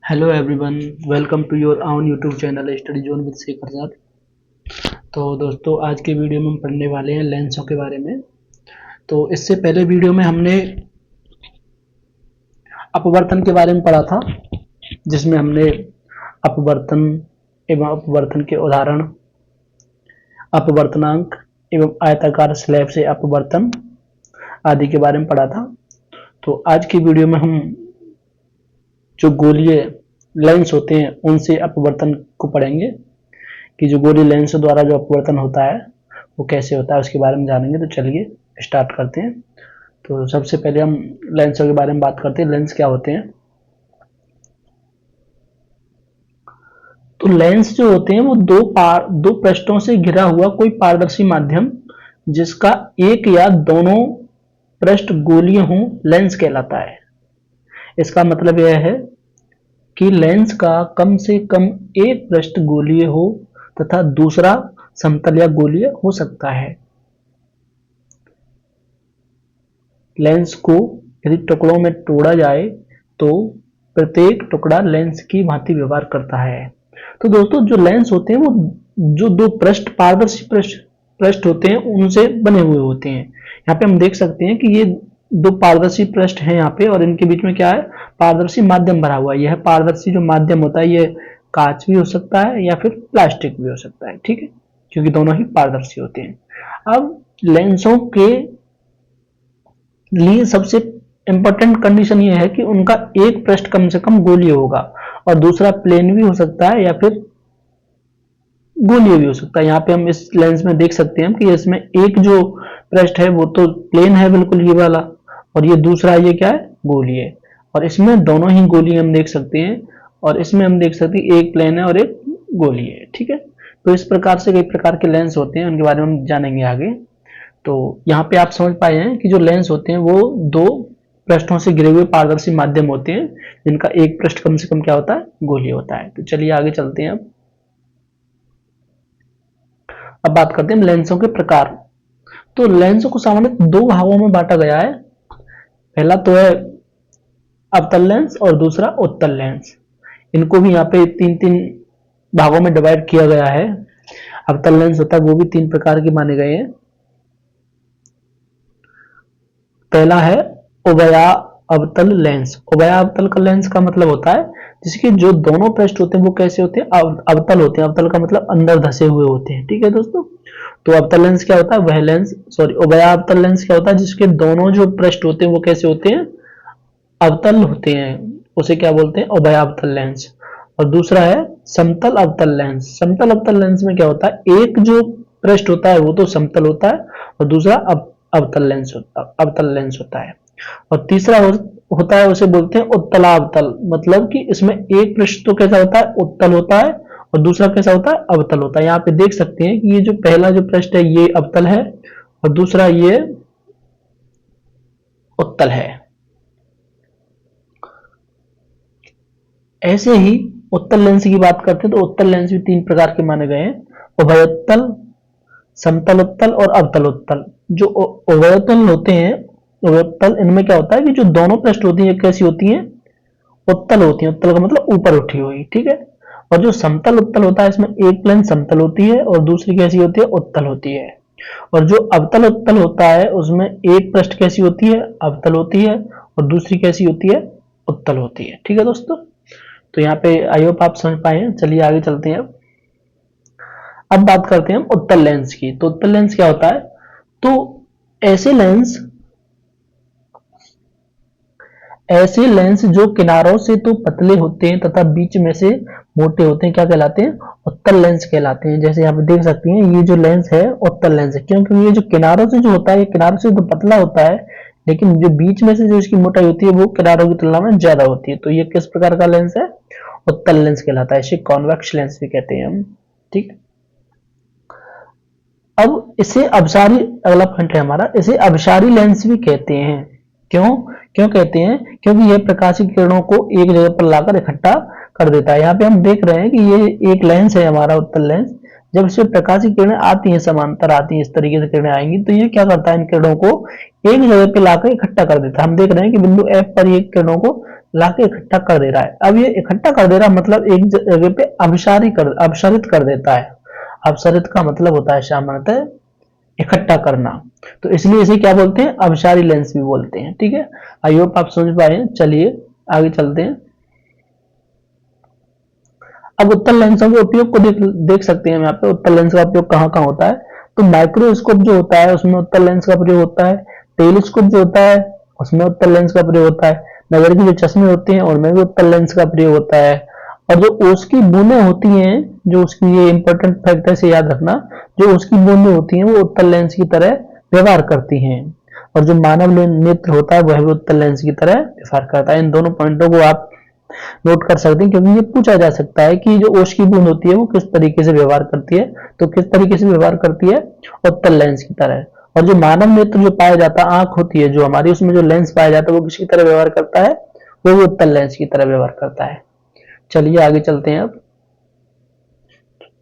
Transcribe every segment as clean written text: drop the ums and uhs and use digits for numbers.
Hello everyone, welcome to your own YouTube channel study zone with Shekhar sir. तो दोस्तों, आज के वीडियो में हम पढ़ने वाले हैं लेंसों के बारे में। तो इससे पहले वीडियो में हमने अपवर्तन के बारे में पढ़ा था, जिसमें हमने अपवर्तन एवं अपवर्तन के उदाहरण, अपवर्तनांक एवं आयताकार स्लैब से अपवर्तन आदि के बारे में पढ़ा था। तो आज की वीडियो में हम जो गोलीय लेंस होते हैं उनसे अपवर्तन को पढ़ेंगे कि जो गोलीय लेंस द्वारा जो अपवर्तन होता है वो कैसे होता है, उसके बारे में जानेंगे। तो चलिए स्टार्ट करते हैं। तो सबसे पहले हम लेंसों के बारे में बात करते हैं। लेंस क्या होते हैं? तो लेंस जो होते हैं वो दो पृष्ठों से घिरा हुआ कोई पारदर्शी माध्यम जिसका एक या दोनों पृष्ठ गोलीय हों, लेंस कहलाता है। इसका मतलब यह है कि लेंस का कम से कम एक पृष्ठ गोलीय हो तथा दूसरा समतल या गोलीय हो सकता है। लेंस को यदि टुकड़ों में तोड़ा जाए तो प्रत्येक टुकड़ा लेंस की भांति व्यवहार करता है। तो दोस्तों, जो लेंस होते हैं वो जो दो पृष्ठ पारदर्शी पृष्ठ होते हैं उनसे बने हुए होते हैं। यहाँ पे हम देख सकते हैं कि ये दो पारदर्शी पृष्ठ हैं यहाँ पे, और इनके बीच में क्या है? पारदर्शी माध्यम भरा हुआ है। यह पारदर्शी जो माध्यम होता है ये कांच भी हो सकता है या फिर प्लास्टिक भी हो सकता है, ठीक है, क्योंकि दोनों ही पारदर्शी होते हैं। अब लेंसों के लिए सबसे इंपॉर्टेंट कंडीशन ये है कि उनका एक पृष्ठ कम से कम गोलीय होगा और दूसरा प्लेन भी हो सकता है या फिर गोलीय भी हो सकता है। यहाँ पे हम इस लेंस में देख सकते हैं कि इसमें एक जो पृष्ठ है वो तो प्लेन है बिल्कुल, ये वाला, और ये दूसरा ये क्या है? गोलीय। और इसमें दोनों ही गोलीय हम देख सकते हैं, और इसमें हम देख सकते हैं एक प्लेन है और एक गोलीय है, ठीक है। तो इस प्रकार से कई प्रकार के लेंस होते हैं, उनके बारे में हम जानेंगे आगे। तो यहाँ पे आप समझ पाए हैं कि जो लेंस होते हैं वो दो पृष्ठों से घिरे हुए पारदर्शी माध्यम होते हैं जिनका एक पृष्ठ कम से कम क्या होता है? गोलीय होता है। तो चलिए आगे चलते हैं। अब बात करते हैं लेंसों के प्रकार। तो लेंसों को सामान्य दो भागों में बांटा गया है। पहला तो है अवतल लेंस और दूसरा उत्तल लेंस। इनको भी यहाँ पे तीन तीन भागों में डिवाइड किया गया है। अवतल लेंस होता है वो भी तीन प्रकार के माने गए हैं। पहला है उभया अवतल लेंस। उभया अवतल का लेंस का मतलब होता है जिसके जो दोनों पृष्ठ होते हैं वो कैसे होते हैं? अवतल होते हैं। अवतल का मतलब अंदर धसे हुए होते हैं, ठीक है दोस्तों। तो अवतल लेंस क्या होता है? वह लेंस, सॉरी, उभया अवतल लेंस क्या होता है? जिसके दोनों जो पृष्ठ होते हैं वो कैसे होते हैं? अवतल होते हैं। उसे क्या बोलते हैं? उभया अवतल लेंस। और दूसरा है समतल अवतल लेंस। समतल अवतल लेंस में क्या होता है? एक जो पृष्ठ होता है वो तो समतल होता है और दूसरा अवतल लेंस होता है। और तीसरा होता है, उसे बोलते हैं उत्तलावतल। मतलब कि इसमें एक पृष्ठ तो कैसा होता है? उत्तल होता है, और दूसरा कैसा होता है? अवतल होता है। यहाँ पे देख सकते हैं कि ये जो पहला जो पृष्ठ है ये अवतल है और दूसरा ये उत्तल है। ऐसे ही उत्तल लेंस की बात करते हैं तो उत्तल लेंस भी तीन प्रकार के माने गए हैं: उभयोत्तल, समतल उत्तल और अवतल उत्तल। जो उभयोत्तल होते हैं, उभयोत्तल, इनमें क्या होता है कि जो दोनों पृष्ठ होती है कैसी होती हैं? उत्तल होती है। उत्तल का मतलब ऊपर उठी हुई, ठीक है। और जो समतल उत्तल होता है इसमें एक प्लेन समतल होती है और दूसरी कैसी होती है? उत्तल होती है। और जो अवतल उत्तल होता है उसमें एक पृष्ठ कैसी होती है? अवतल होती है और दूसरी कैसी होती है? उत्तल होती है, ठीक है दोस्तों। तो यहाँ पे आई होप आप समझ पाए हैं। चलिए आगे चलते हैं। अब बात करते हैं हम उत्तल लेंस की। तो उत्तल लेंस क्या होता है? तो ऐसे लेंस जो किनारों से तो पतले होते हैं तथा बीच में से मोटे होते हैं क्या कहलाते हैं? उत्तल लेंस कहलाते हैं। जैसे यहाँ पे देख सकते हैं ये जो लेंस है उत्तल लेंस है, क्योंकि ये जो किनारों से जो होता है ये किनारों से तो पतला होता है, लेकिन जो बीच में से जो इसकी मोटाई होती है वो किनारों की तुलना में ज्यादा होती है। तो ये किस प्रकार का लेंस है? उत्तल लेंस कहलाता है। इसे कॉन्वेक्स लेंस भी कहते हैं हम, ठीक। अब इसे अभिसारी, अगला पॉइंट है हमारा, इसे अभिसारी लेंस भी कहते हैं। क्यों क्यों कहते हैं? क्योंकि यह प्रकाशित किरणों को एक जगह पर लाकर इकट्ठा कर देता है। यहाँ पे हम देख रहे हैं कि ये एक लेंस है हमारा उत्तल लेंस। जब इसमें प्रकाशित किरणें आती हैं, समांतर आती हैं, इस तरीके से किरणें आएंगी तो ये क्या करता है? इन किरणों को एक जगह पे लाकर इकट्ठा कर देता है। हम देख रहे हैं कि बिंदु F पर ये किरणों को लाके इकट्ठा कर दे रहा है। अब ये इकट्ठा कर दे रहा मतलब एक जगह पे अपसारित कर देता है। अपसारित का मतलब होता है सामान्यतः इकट्ठा करना, तो इसलिए इसे क्या बोलते हैं, अपसारी लेंस भी बोलते हैं। ठीक है, आई होप आप समझ पाए। चलिए आगे चलते हैं। अब उत्तल लेंसों के उपयोग को देख सकते हैं। यहाँ पे उत्तल लेंस का उपयोग कहाँ कहाँ होता है, तो माइक्रोस्कोप जो होता है उसमें उत्तल लेंस का प्रयोग होता है। टेलीस्कोप जो होता है उसमें उत्तल लेंस का प्रयोग होता है। नजर के जो चश्मे होते हैं उनमें भी उत्तल लेंस का प्रयोग होता है। और जो ओस की बूंदें होती हैं, जो उसकी, ये इंपॉर्टेंट फैक्टर से याद रखना, जो उसकी बूंदें होती हैं वो उत्तल लेंस की तरह व्यवहार करती हैं। और जो मानव नेत्र होता है वह भी उत्तल लेंस की तरह व्यवहार करता है। इन दोनों पॉइंटों को आप नोट कर सकते हैं, क्योंकि ये पूछा जा सकता है कि जो ओश की बूंद होती है वो किस तरीके से व्यवहार करती है। तो किस तरीके से व्यवहार करती है, उत्तल लेंस की तरह। और जो मानव नेत्र जो पाया जाता है, आंख होती है जो हमारी, उसमें जो लेंस पाया जाता है वो किसकी तरह व्यवहार करता है, वो भी उत्तल लेंस की तरह व्यवहार करता है। चलिए आगे चलते हैं। अब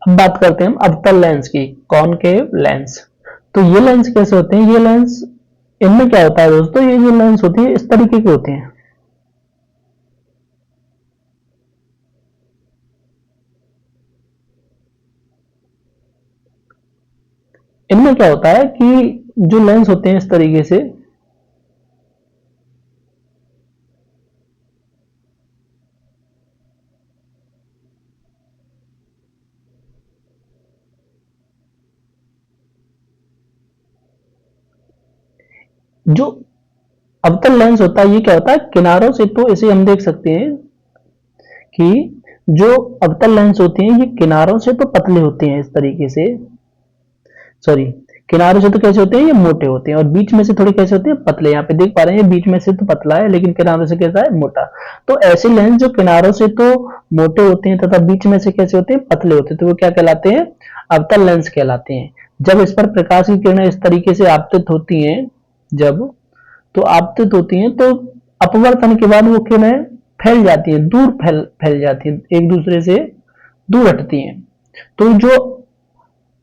बात करते हैं हम अवतल लेंस की, कॉनकेव लेंस। तो ये लेंस कैसे होते हैं, ये लेंस, इनमें क्या होता है दोस्तों, ये जो लेंस होती है इस तरीके के होते हैं। इनमें क्या होता है कि जो लेंस होते हैं इस तरीके से, जो अवतल लेंस होता है ये क्या होता है, किनारों से तो इसे हम देख सकते हैं कि जो अवतल लेंस होते हैं ये किनारों से तो पतले होते हैं इस तरीके से, सॉरी, किनारों से तो कैसे होते हैं, ये मोटे होते हैं, और बीच में से थोड़े कैसे होते हैं, पतले। यहाँ पे देख पा रहे हैं ये बीच में से तो पतला है लेकिन किनारों से कैसा है, मोटा। तो ऐसे लेंस जो किनारों से तो मोटे होते हैं तथा बीच में से कैसे होते हैं, पतले होते हैं, तो वो क्या कहलाते हैं, अवतल लेंस कहलाते हैं। जब इस पर प्रकाश की किरणें इस तरीके से आपतित होती हैं, जब तो आपतित होती हैं तो अपवर्तन के बाद वो किरणें फैल जाती है, दूर फैल जाती है, एक दूसरे से दूर हटती हैं। तो जो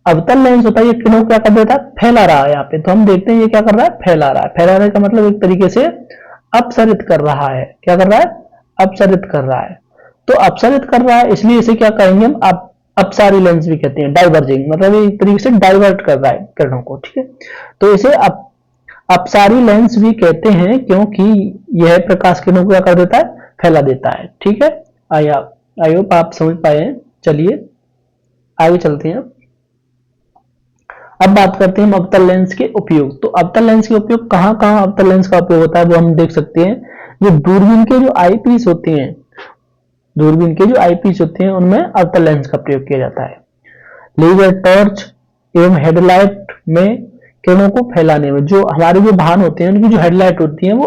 अवतल लेंस होता है ये किरणों को क्या कर देता है, फैला रहा है। यहाँ पे तो हम देखते हैं ये क्या कर रहा है, फैला रहा है। फैलाने का मतलब एक तरीके से अपसरित कर रहा है। क्या कर रहा है, अपसरित कर रहा है। तो अपसरित कर रहा है इसलिए इसे क्या कहेंगे हम, अपसारी लेंस भी कहते हैं, डाइवर्जिंग, मतलब एक तरीके से डाइवर्ट कर रहा है किरणों को। ठीक है, तो इसे अपसारी लेंस भी कहते हैं क्योंकि यह प्रकाश किरणों को क्या कर देता है, फैला देता है। ठीक है, आई होप आप समझ पाए। चलिए आगे चलते हैं। अब बात करते हैं हम अवतल लेंस के उपयोग। तो अवतल लेंस के उपयोग कहाँ कहाँ अवतल लेंस का उपयोग होता है वो हम देख सकते हैं। जो दूरबीन के जो आई पीस होते हैं, दूरबीन के जो आई पीस होते हैं उनमें अवतल लेंस का प्रयोग किया जाता है। लेजर टॉर्च एवं हेडलाइट में किरणों को फैलाने में, जो हमारे जो वाहन होते हैं उनकी जो हेडलाइट होती है वो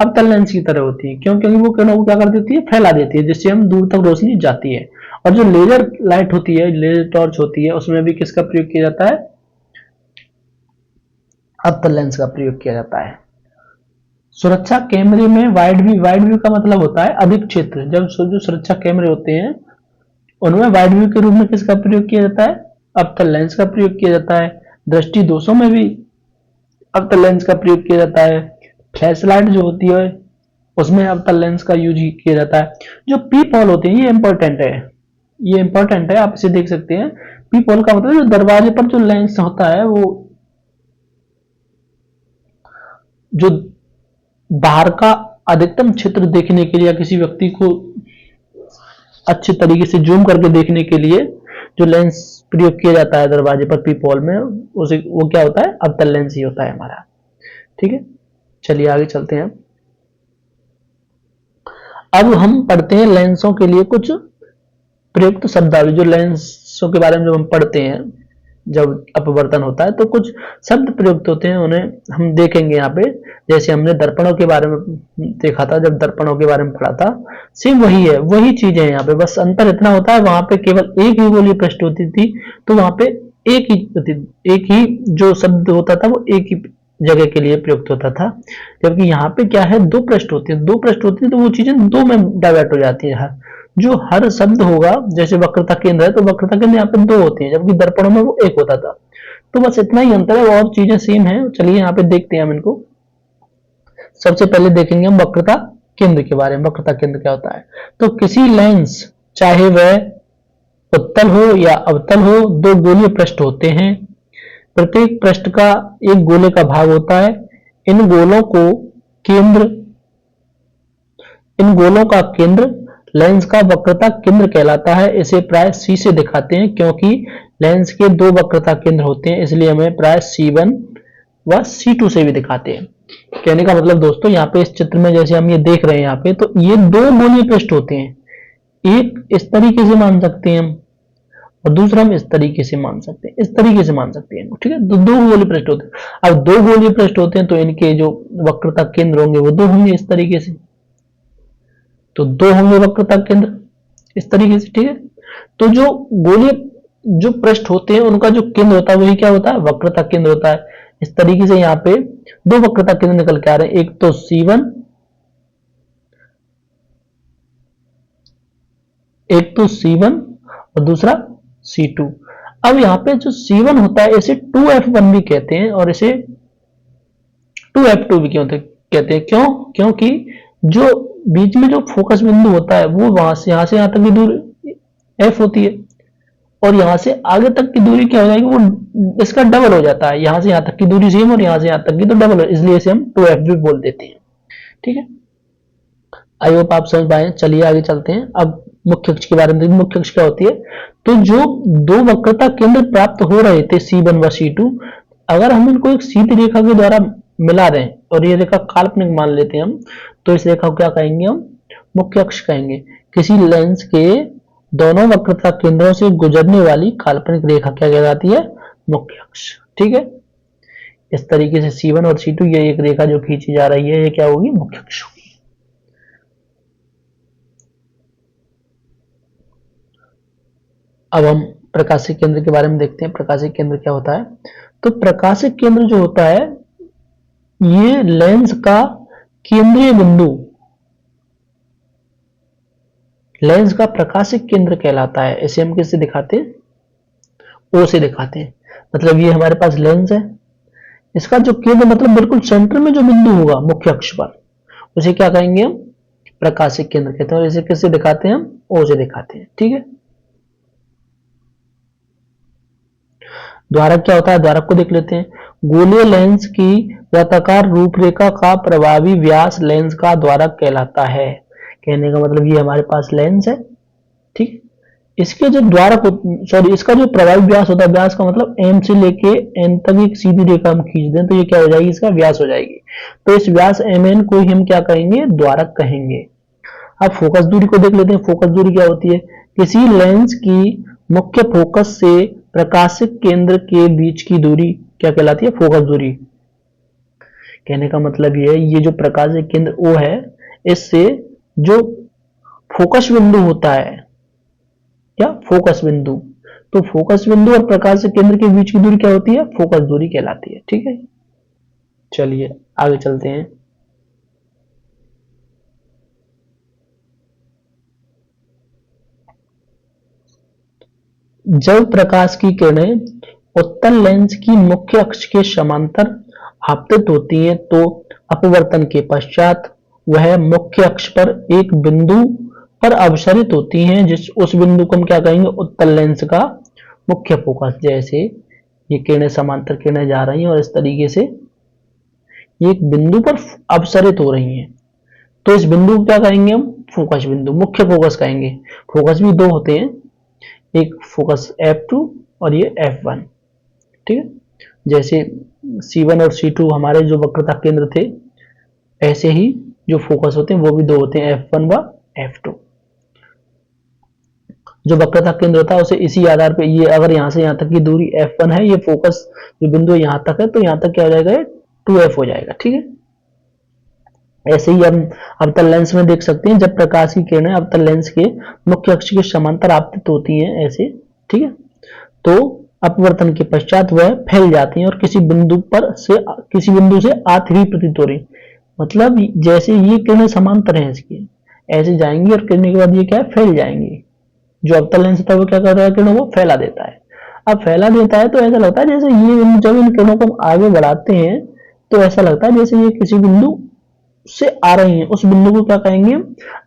अवतल लेंस की तरह होती है। क्यों, क्योंकि वो किरणों को क्या कर देती है, फैला देती है, जिससे हम दूर तक रोशनी जाती है। और जो लेजर लाइट होती है, लेजर टॉर्च होती है, उसमें भी किसका प्रयोग किया जाता है, अवतल लेंस का प्रयोग किया जाता है। सुरक्षा कैमरे में वाइड व्यू का मतलब होता है अधिक क्षेत्र। जब जो सुरक्षा कैमरे होते हैं उनमें वाइड व्यू के रूप में किसका प्रयोग किया जाता है, अवतल लेंस का प्रयोग किया जाता है। दृष्टि दोषों में भी अवतल लेंस का प्रयोग किया जाता है। फ्लैश लाइट जो होती है उसमें अवतल लेंस का यूज किया जाता है। जो पीप होल होते हैं ये इंपॉर्टेंट है, ये इंपॉर्टेंट है, आप इसे देख सकते हैं। पीप होल का मतलब जो दरवाजे पर जो लेंस होता है वो जो बाहर का अधिकतम क्षेत्र देखने के लिए या किसी व्यक्ति को अच्छे तरीके से जूम करके देखने के लिए जो लेंस प्रयोग किया जाता है दरवाजे पर पीपॉल में, उसे वो क्या होता है, अवतल लेंस ही होता है हमारा। ठीक है, चलिए आगे चलते हैं। अब हम पढ़ते हैं लेंसों के लिए कुछ प्रयुक्त शब्दावली। जो लेंसों के बारे में जब हम पढ़ते हैं, जब अपवर्तन होता है तो कुछ शब्द प्रयुक्त होते हैं, उन्हें हम देखेंगे यहाँ पे। जैसे हमने दर्पणों के बारे में देखा था, जब दर्पणों के बारे में पढ़ा था, सेम वही है, वही चीजें हैं यहाँ पे। बस अंतर इतना होता है, वहां पे केवल एक ही गोलीय पृष्ठ होती थी तो वहां पे एक ही जो शब्द होता था वो एक ही जगह के लिए प्रयुक्त होता था। जबकि यहाँ पे क्या है, दो पृष्ठ होते हैं, दो पृष्ठ होते हैं तो वो चीजें दो में डाइवर्ट हो जाती है। जो हर शब्द होगा, जैसे वक्रता केंद्र है तो वक्रता केंद्र यहाँ पे दो होते हैं, जबकि दर्पणों में वो एक होता था। तो बस इतना ही अंतर है, और चीजें सेम है। चलिए यहाँ पे देखते हैं हम इनको। सबसे पहले देखेंगे हम वक्रता केंद्र के बारे में, वक्रता केंद्र क्या होता है। तो किसी लेंस, चाहे वह उत्तल हो या अवतल हो, दो गोलीय पृष्ठ होते हैं। प्रत्येक पृष्ठ का एक गोले का भाग होता है। इन गोलों को केंद्र इन गोलों का केंद्र लेंस का वक्रता केंद्र कहलाता है। इसे प्राय C से दिखाते हैं, क्योंकि लेंस के दो वक्रता केंद्र होते हैं, इसलिए हमें प्राय C1 व C2 से भी दिखाते हैं। कहने का मतलब दोस्तों, यहाँ पे इस चित्र में जैसे हम ये देख रहे हैं यहाँ पे, तो ये दो गोलीय पृष्ठ होते हैं। एक इस तरीके से मान सकते हैं हम, और दूसरा हम इस तरीके से मान सकते हैं, इस तरीके से मान सकते हैं, ठीक है। दो गोलीय पृष्ठ होते हैं। अब दो गोलीय पृष्ठ होते हैं तो इनके जो वक्रता केंद्र होंगे वो दो होंगे इस तरीके से, तो दो होंगे वक्रता केंद्र इस तरीके से, ठीक है। तो जो गोलीय जो पृष्ठ होते हैं उनका जो केंद्र होता है वही क्या होता है, वक्रता केंद्र होता है। इस तरीके से यहाँ पे दो वक्रता केंद्र निकल के आ रहे हैं, एक तो C1 और दूसरा C2। अब यहाँ पे जो C1 होता है इसे 2F1 भी कहते हैं और इसे 2F2 भी कहते हैं। क्यों? क्योंकि जो बीच में जो फोकस बिंदु होता है वो वहां से यहां तक की दूरी F होती है, और यहां से आगे तक की दूरी क्या हो जाएगी, वो इसका डबल हो जाता है। यहां से यहां तक की दूरी सेम और यहां से यहां तक की तो डबल है, इसलिए इसे हम 2F भी बोल देते हैं, ठीक है। आई होप आप समझ पाए। चलिए आगे चलते हैं। अब मुख्य अक्ष के बारे में देखिए, मुख्य अक्ष क्या होती है। तो जो दो वक्रता केंद्र प्राप्त हो रहे थे C1 व C2, अगर हम इनको एक सीधी रेखा के द्वारा मिला दें और ये रेखा काल्पनिक मान लेते हैं हम, तो इस रेखा को क्या कहेंगे हम, मुख्य अक्ष कहेंगे। किसी लेंस के दोनों वक्रता केंद्रों से गुजरने वाली काल्पनिक रेखा क्या कहलाती है, मुख्य अक्ष, ठीक है। इस तरीके से C1 और C2 ये एक रेखा जो खींची जा रही है ये क्या होगी, मुख्य अक्ष होगी। अब हम प्रकाशिक केंद्र के बारे में देखते हैं। प्रकाशिक केंद्र क्या होता है। तो प्रकाशिक केंद्र जो होता है ये लेंस का केंद्रीय बिंदु, लेंस का प्रकाशिक केंद्र कहलाता है। इसे हम किससे दिखाते हैं, O से दिखाते हैं। मतलब ये हमारे पास लेंस है, इसका जो केंद्र मतलब बिल्कुल सेंटर में जो बिंदु होगा मुख्य अक्ष पर, उसे क्या कहेंगे हम, प्रकाशिक केंद्र कहते हैं। और इसे किससे दिखाते हैं हम, O से दिखाते हैं, ठीक है। द्वारक क्या होता है, द्वारक को देख लेते हैं। गोलीय लेंस की वृत्ताकार रूपरेखा का प्रभावी व्यास लेंस का द्वारक कहलाता है। कहने का मतलब ये हमारे पास लेंस है, ठीक। इसके जो द्वारक इसका जो प्रभावी व्यास होता है, व्यास का मतलब M से लेके N तक एक सीधी रेखा हम खींच दें तो ये क्या हो जाएगी, इसका व्यास हो जाएगी। तो इस व्यास MN को ही हम क्या कहेंगे, द्वारक कहेंगे। अब फोकस दूरी को देख लेते हैं। फोकस दूरी क्या होती है, किसी लेंस की मुख्य फोकस से प्रकाशिक केंद्र के बीच की दूरी क्या कहलाती है, फोकस दूरी। कहने का मतलब ये जो प्रकाशिक केंद्र O है, इससे जो फोकस बिंदु होता है, क्या फोकस बिंदु, तो फोकस बिंदु और प्रकाशिक केंद्र के बीच की दूरी क्या होती है, फोकस दूरी कहलाती है, ठीक है। चलिए आगे चलते हैं। जब प्रकाश की किरणें उत्तल लेंस की मुख्य अक्ष के समांतर आपतित होती हैं तो अपवर्तन के पश्चात वह मुख्य अक्ष पर एक बिंदु पर अवसरित होती हैं, उस बिंदु को हम क्या कहेंगे, उत्तल लेंस का मुख्य फोकस। जैसे ये किरणें समांतर किरणें जा रही हैं और इस तरीके से ये एक बिंदु पर अवसरित हो रही हैं, तो इस बिंदु को क्या कहेंगे हम, फोकस बिंदु, मुख्य फोकस कहेंगे। फोकस भी दो होते हैं, एक फोकस F2 और ये F1, ठीक है। जैसे C1 और C2 हमारे जो वक्रता केंद्र थे, ऐसे ही जो फोकस होते हैं वो भी दो होते हैं, F1 व F2। जो वक्रता केंद्र होता है उसे इसी आधार पे, ये अगर यहां से यहां तक की दूरी F1 है, ये फोकस जो बिंदु यहां तक है, तो यहां तक क्या हो जाएगा, 2F हो जाएगा, ठीक है। ऐसे ही हम अवतल लेंस में देख सकते हैं, जब प्रकाश की किरणें अवतल लेंस के मुख्य अक्ष के समांतर आपतित होती हैं ऐसे, ठीक है, तो अपवर्तन के पश्चात वह फैल जाती हैं और किसी बिंदु से आती हुई प्रतीत हो रही। मतलब जैसे ये किरणें समांतर हैं इसकी, ऐसे जाएंगी और गिरने के बाद ये क्या है, फैल जाएंगी। जो अवतल लेंस था वो क्या कर रहा है, किरणों को फैला देता है। अब फैला देता है तो ऐसा लगता है जैसे ये जब इन किरणों को आगे बढ़ाते हैं तो ऐसा लगता है जैसे ये किसी बिंदु से आ रही हैं उस बिंदु को क्या कहेंगे?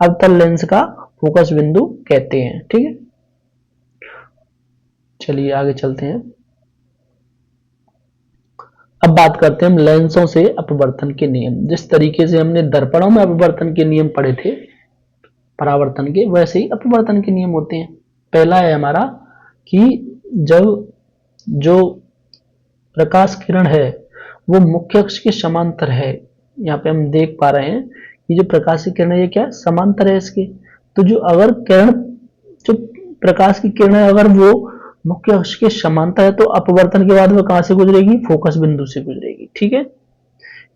अवतल लेंस का फोकस बिंदु कहते हैं। ठीक है, चलिए आगे चलते हैं। अब बात करते हैं हम लेंसों से अपवर्तन के नियम। जिस तरीके से हमने दर्पणों में अपवर्तन के नियम पढ़े थे परावर्तन के, वैसे ही अपवर्तन के नियम होते हैं। पहला है हमारा कि जब जो प्रकाश किरण है वो मुख्य अक्ष के समांतर है। यहाँ पे हम देख पा रहे हैं कि जो प्रकाश की किरण है ये क्या समांतर है इसके। तो जो अगर किरण, जो प्रकाश की किरण है अगर वो मुख्य अक्ष के समांतर है तो अपवर्तन के बाद वो कहां से गुजरेगी? फोकस बिंदु से गुजरेगी। ठीक है,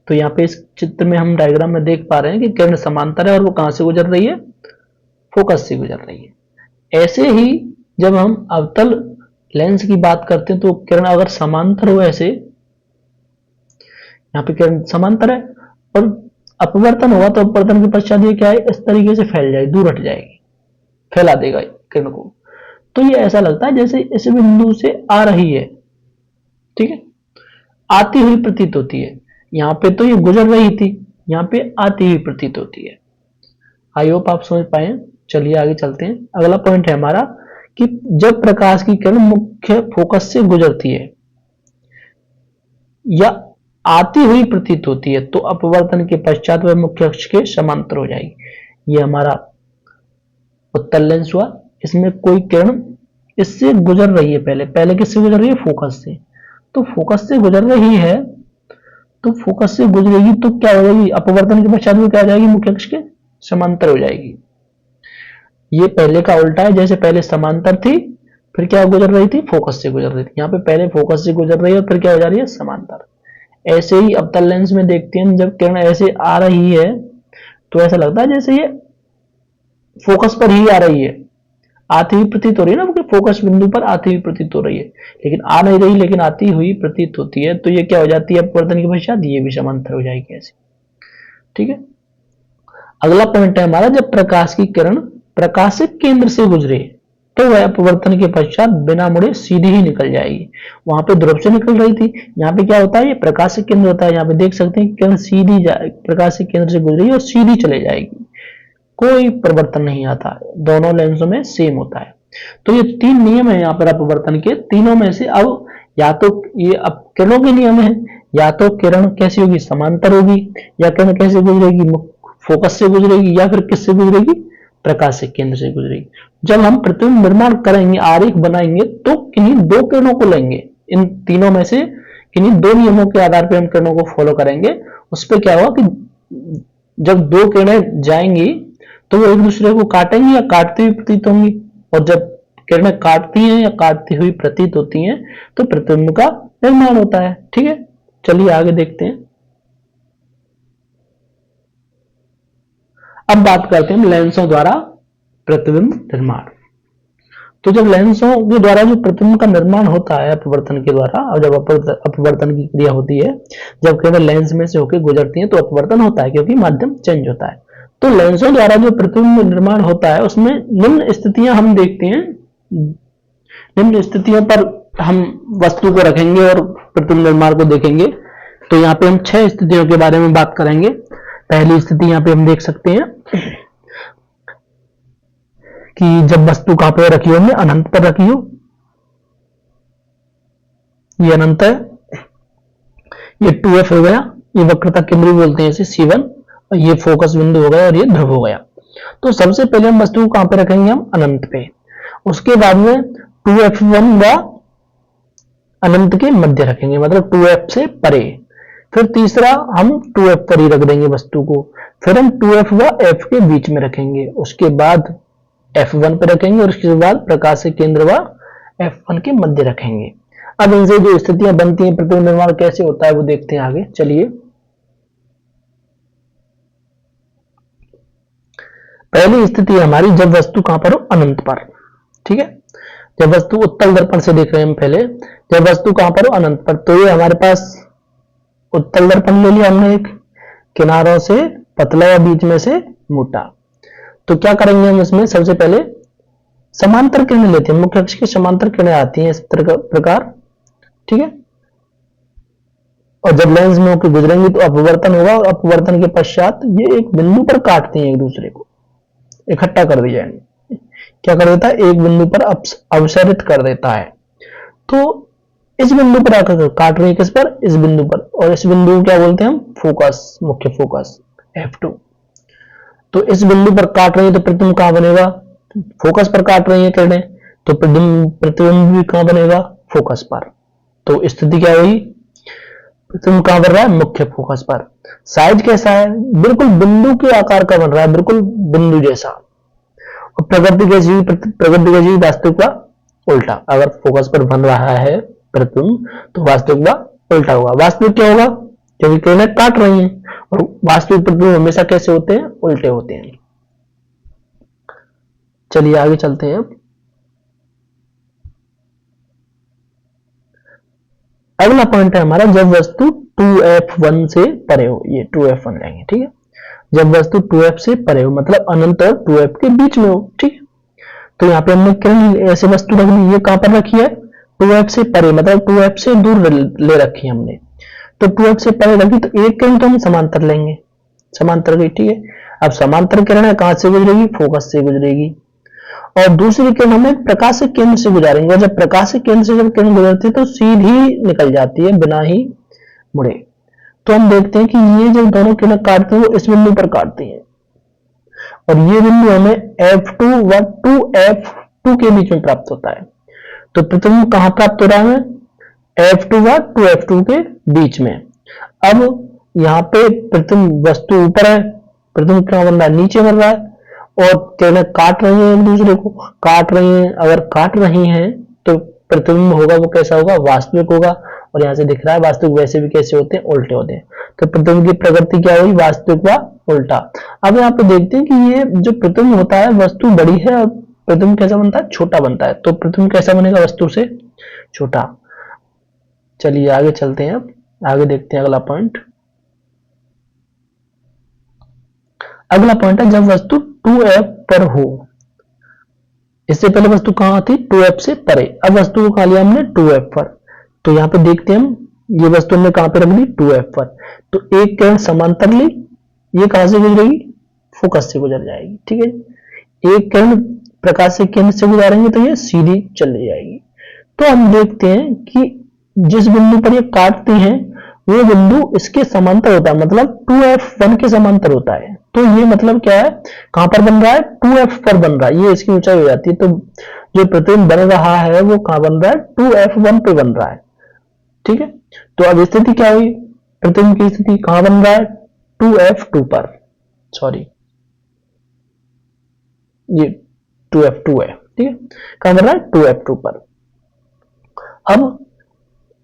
तो यहाँ पे इस चित्र में हम डायग्राम में देख पा रहे हैं कि किरण समांतर है और वो कहां से गुजर रही है? फोकस से गुजर रही है। ऐसे ही जब हम अवतल लेंस की बात करते हैं तो किरण अगर समांतर हो, ऐसे यहाँ पे किरण समांतर है और अपवर्तन होगा तो अपवर्तन के पश्चात ये क्या है? इस तरीके से फैल जाएगी, दूर हट जाएगी, फैला देगा किरण को। तो ये ऐसा लगता है जैसे इस बिंदु से आ रही है। ठीक है, आती हुई प्रतीत होती है। यहाँ पे तो ये गुजर रही थी, यहाँ पे आती हुई प्रतीत होती है। आई होप आप समझ पाए। चलिए आगे चलते हैं। अगला पॉइंट है हमारा कि जब प्रकाश की किरण मुख्य फोकस से गुजरती है या आती हुई प्रतीत होती है तो अपवर्तन के पश्चात वह मुख्य अक्ष के समांतर हो जाएगी। ये हमारा उत्तल लेंस हुआ। इसमें कोई किरण इससे गुजर रही है, पहले किससे गुजर रही है? फोकस से। तो फोकस से गुजर रही है तो फोकस से गुजरेगी तो क्या हो जाएगी? अपवर्तन के पश्चात वो क्या हो जाएगी? मुख्य अक्ष के समांतर हो जाएगी। ये पहले का उल्टा है, जैसे पहले समांतर थी फिर क्या गुजर रही थी? फोकस से गुजर रही थी। यहाँ पे पहले फोकस से गुजर रही है और फिर क्या हो जा रही है? समांतर। ऐसे ही अवतल लेंस में देखते हैं जब किरण ऐसे आ रही है तो ऐसा लगता है जैसे ये फोकस पर ही आ रही है, आती हुई प्रतीत हो रही है ना, फोकस बिंदु पर आती हुई प्रतीत हो रही है, लेकिन आ नहीं रही, लेकिन आती हुई प्रतीत होती है। तो ये क्या हो जाती है? अपवर्तन के पश्चात ये भी समांतर हो जाएगी ऐसे। ठीक है, अगला पॉइंट है हमारा जब प्रकाश की किरण प्रकाशिक केंद्र से गुजरे तो वह अपवर्तन के पश्चात बिना मुड़े सीधी ही निकल जाएगी। वहां पे ध्रुव से निकल रही थी, यहाँ पे क्या होता है? ये प्रकाशिक केंद्र होता है। यहाँ पे देख सकते हैं किरण सीधी प्रकाशिक केंद्र से गुजरी और सीधी चले जाएगी, कोई परिवर्तन नहीं आता, दोनों लेंसों में सेम होता है। तो ये तीन नियम है यहाँ पर अपवर्तन के। तीनों में से अब या तो ये अब किरणों के नियम है, या तो किरण कैसी होगी? समांतर होगी, या किरण कैसे गुजरेगी? फोकस से गुजरेगी, या फिर किससे गुजरेगी? प्रकाशिक केंद्र से गुजरेगी। जब हम प्रतिबिंब निर्माण करेंगे, आरेख बनाएंगे तो किन्हीं दो किरणों को लेंगे, इन तीनों में से किन्हीं दो नियमों के आधार पर हम किरणों को फॉलो करेंगे। उस पर क्या होगा कि जब दो किरणें जाएंगी तो वो एक दूसरे को काटेंगी या काटती हुई प्रतीत होंगी, और जब किरणें काटती हैं या काटती हुई प्रतीत होती हैं तो प्रतिबिंब का निर्माण होता है। ठीक है, चलिए आगे देखते हैं। अब बात करते हैं लेंसों द्वारा प्रतिबिंब निर्माण। तो जब लेंसों के द्वारा जो प्रतिबिंब का निर्माण होता है अपवर्तन के द्वारा, और जब अपवर्तन की क्रिया होती है, जब केवल लेंस में से होकर गुजरती है तो अपवर्तन होता है क्योंकि माध्यम चेंज होता है। तो लेंसों द्वारा जो प्रतिबिंब निर्माण होता है उसमें निम्न स्थितियां हम देखते हैं। निम्न स्थितियों पर हम वस्तु को रखेंगे और प्रतिबिंब निर्माण को देखेंगे। तो यहाँ पे हम 6 स्थितियों के बारे में बात करेंगे। पहली स्थिति यहाँ पे हम देख सकते हैं कि जब वस्तु कहां पर रखी हो? हमने अनंत पर रखी हो, ये अनंत है, ये 2f हो गया, ये वक्रता केंद्र बोलते हैं इसे C1, और ये फोकस बिंदु हो गया और ये ध्रुव हो गया। तो सबसे पहले हम वस्तु को कहां पे रखेंगे? हम अनंत पे। उसके बाद में 2f1 व अनंत के मध्य रखेंगे, मतलब 2f से परे। फिर तीसरा हम 2f पर ही रख देंगे वस्तु को। फिर हम 2f व f के बीच में रखेंगे, उसके बाद f1 पे रखेंगे और उसके बाद प्रकाशिक केंद्र व f1 के मध्य रखेंगे। अब इनसे जो स्थितियां बनती हैं, प्रतिबिंब निर्माण कैसे होता है वो देखते हैं आगे। चलिए, पहली स्थिति हमारी जब वस्तु कहां पर हो? अनंत पर। ठीक है, जब वस्तु उत्तल दर्पण से देख रहे हैं हम पहले, जब वस्तु कहां पर हो? अनंत पर। तो ये हमारे पास उत्तल दर्पण ले लिया हमने, एक किनारों से पतला या बीच में से मोटा। तो क्या करेंगे हम इसमें? सबसे पहले समांतर किरणें लेते हैं, मुख्य अक्ष की समांतर किरणें आती हैं इस प्रकार। ठीक है, और जब लेंस में होकर गुजरेंगी तो अपवर्तन होगा, और अपवर्तन के पश्चात ये एक बिंदु पर काटते हैं, एक दूसरे को इकट्ठा कर दिया जाएंगे, क्या कर देता है, एक बिंदु पर अवसरित कर देता है। तो इस बिंदु पर आकर काट रही है, किस पर, इस बिंदु पर, और इस बिंदु को क्या बोलते हैं हम, फोकस, मुख्य फोकस F2। तो इस बिंदु पर काट रही है तो प्रतिबिंब कहां बनेगा, फोकस पर काट रही है किरणें, तो प्रतिबिंब भी कहां बनेगा, फोकस पर। तो स्थिति क्या हुई, प्रतिबिंब कहां बन रहा है, मुख्य फोकस पर। साइज कैसा है, बिल्कुल बिंदु के आकार का बन रहा है, बिल्कुल बिंदु जैसा। और प्रकृति कैसी हुई, प्रकृति कैसी हुई, वास्तविक व उल्टा। अगर फोकस पर बन रहा है प्रतिबिंब तो वास्तविक व उल्टा होगा। वास्तविक क्या होगा, क्योंकि किरणें काट रही हैं, और वास्तविक प्रतिबिंब हमेशा कैसे होते हैं, उल्टे होते हैं। चलिए आगे चलते हैं। अगला पॉइंट है हमारा, जब वस्तु 2f1 से परे हो, ये 2f1 लेंगे, ठीक है। जब वस्तु 2f से परे हो मतलब अनंत और 2f के बीच में हो, ठीक है। तो यहाँ पे हमने किरण ऐसे वस्तु रख ली, ये कहां पर रखी है, 2f से परे, मतलब 2f से दूर ले रखी है हमने। तो 2f से परे रखी तो एक किरण तो हम समांतर लेंगे, समांतर गई, ठीक है। अब समांतर किरण है कहां से गुजरेगी, फोकस से गुजरेगी, और दूसरी किरण हमें प्रकाशिक केंद्र से गुजारेंगे, और जब प्रकाशिक केंद्र से जब किरण गुजरती है तो सीधी निकल जाती है बिना ही मुड़े। तो हम देखते हैं कि ये जब दोनों किरण काटती है वो इस बिंदु पर काटती है, और ये बिंदु हमें F2 व 2F2 के बीच में प्राप्त होता है। तो प्रतिबिंब कहां प्राप्त हो रहा है, F2 व 2F2 के बीच में। अब यहाँ पे प्रतिबिंब वस्तु ऊपर है, प्रतिबिंब क्या बन रहा है, नीचे बन रहा है, और किरणें काट रही हैं, एक दूसरे को काट रही हैं। अगर काट रही हैं तो प्रतिबिंब होगा वो कैसा होगा, वास्तविक होगा। और यहाँ से दिख रहा है वास्तविक वैसे भी कैसे होते हैं, उल्टे होते हैं। तो प्रतिबिंब की प्रकृति क्या हुई, वास्तविक व उल्टा। अब यहाँ पे देखते हैं कि ये जो प्रतिबिंब होता है वस्तु बड़ी है और प्रतिबिंब कैसा बनता है, छोटा बनता है। तो प्रतिबिंब कैसा बनेगा, वस्तु से छोटा। चलिए आगे चलते हैं, अब आगे देखते हैं अगला पॉइंट। अगला पॉइंट है, जब वस्तु 2f पर हो। इससे पहले वस्तु कहां थी, 2f से परे। अब वस्तु को खा लिया हमने 2f पर। तो यहां पे देखते हैं हम, ये वस्तु हमने कहां पे रख ली, 2f पर। तो एक किरण समांतर ली, ये कहां से गुजरेगी, फोकस से गुजर जाएगी, ठीक है। एक किरण प्रकाश के केंद्र से गुजारेंगे तो ये सीधी चली जाएगी। तो हम देखते हैं कि जिस बिंदु पर ये काटती हैं वो बिंदु इसके समांतर होता है, मतलब 2f1 के समांतर होता है। तो ये मतलब क्या है, कहां पर बन रहा है, 2f पर बन रहा है, ये इसकी ऊंचाई हो जाती है। तो जो प्रतिबिंब बन रहा है वो कहां बन रहा है, 2f1 पे बन रहा है, ठीक है। तो अब स्थिति क्या हुई, प्रतिबिंब की स्थिति कहां बन रहा है, 2f2 पर, सॉरी ये 2f2 है, ठीक है। कहां बन रहा है, 2f2 पर। अब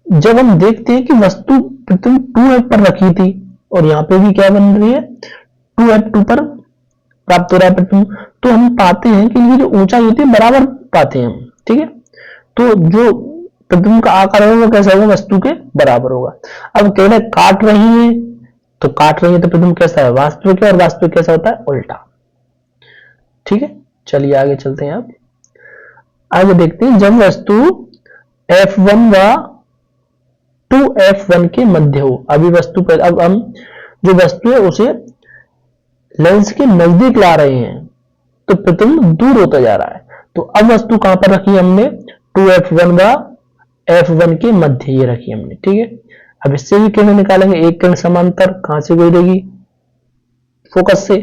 जब हम देखते हैं कि वस्तु प्रतिबिंब 2f पर रखी थी और यहाँ पे भी क्या बन रही है, 2f2 पर प्राप्त हो रहा है प्रतिबिंब, तो हम पाते हैं कि ये जो ऊंचाई होती है बराबर पाते हैं हम, ठीक है। तो जो प्रतिबिंब का आकार होगा वो कैसा होगा, वस्तु के बराबर होगा। अब किरणें काट रही हैं, तो काट रही है तो प्रतिबिंब कैसा है, वास्तविक है, और वास्तविक कैसा होता है, उल्टा, ठीक है। चलिए आगे चलते हैं। अब आगे देखते हैं, जब वस्तु F1 व 2F1 के मध्य हो। अभी वस्तु पर, अब हम जो वस्तु है उसे लेंस के नजदीक ला रहे हैं तो प्रतिबिंब दूर होता जा रहा है। तो अब वस्तु कहां पर रखी हमने, 2F1 व F1 के मध्य ये रखी हमने, ठीक है। अब इससे भी किरण निकालेंगे, एक किरण समांतर कहां से गुजरेगी, फोकस से,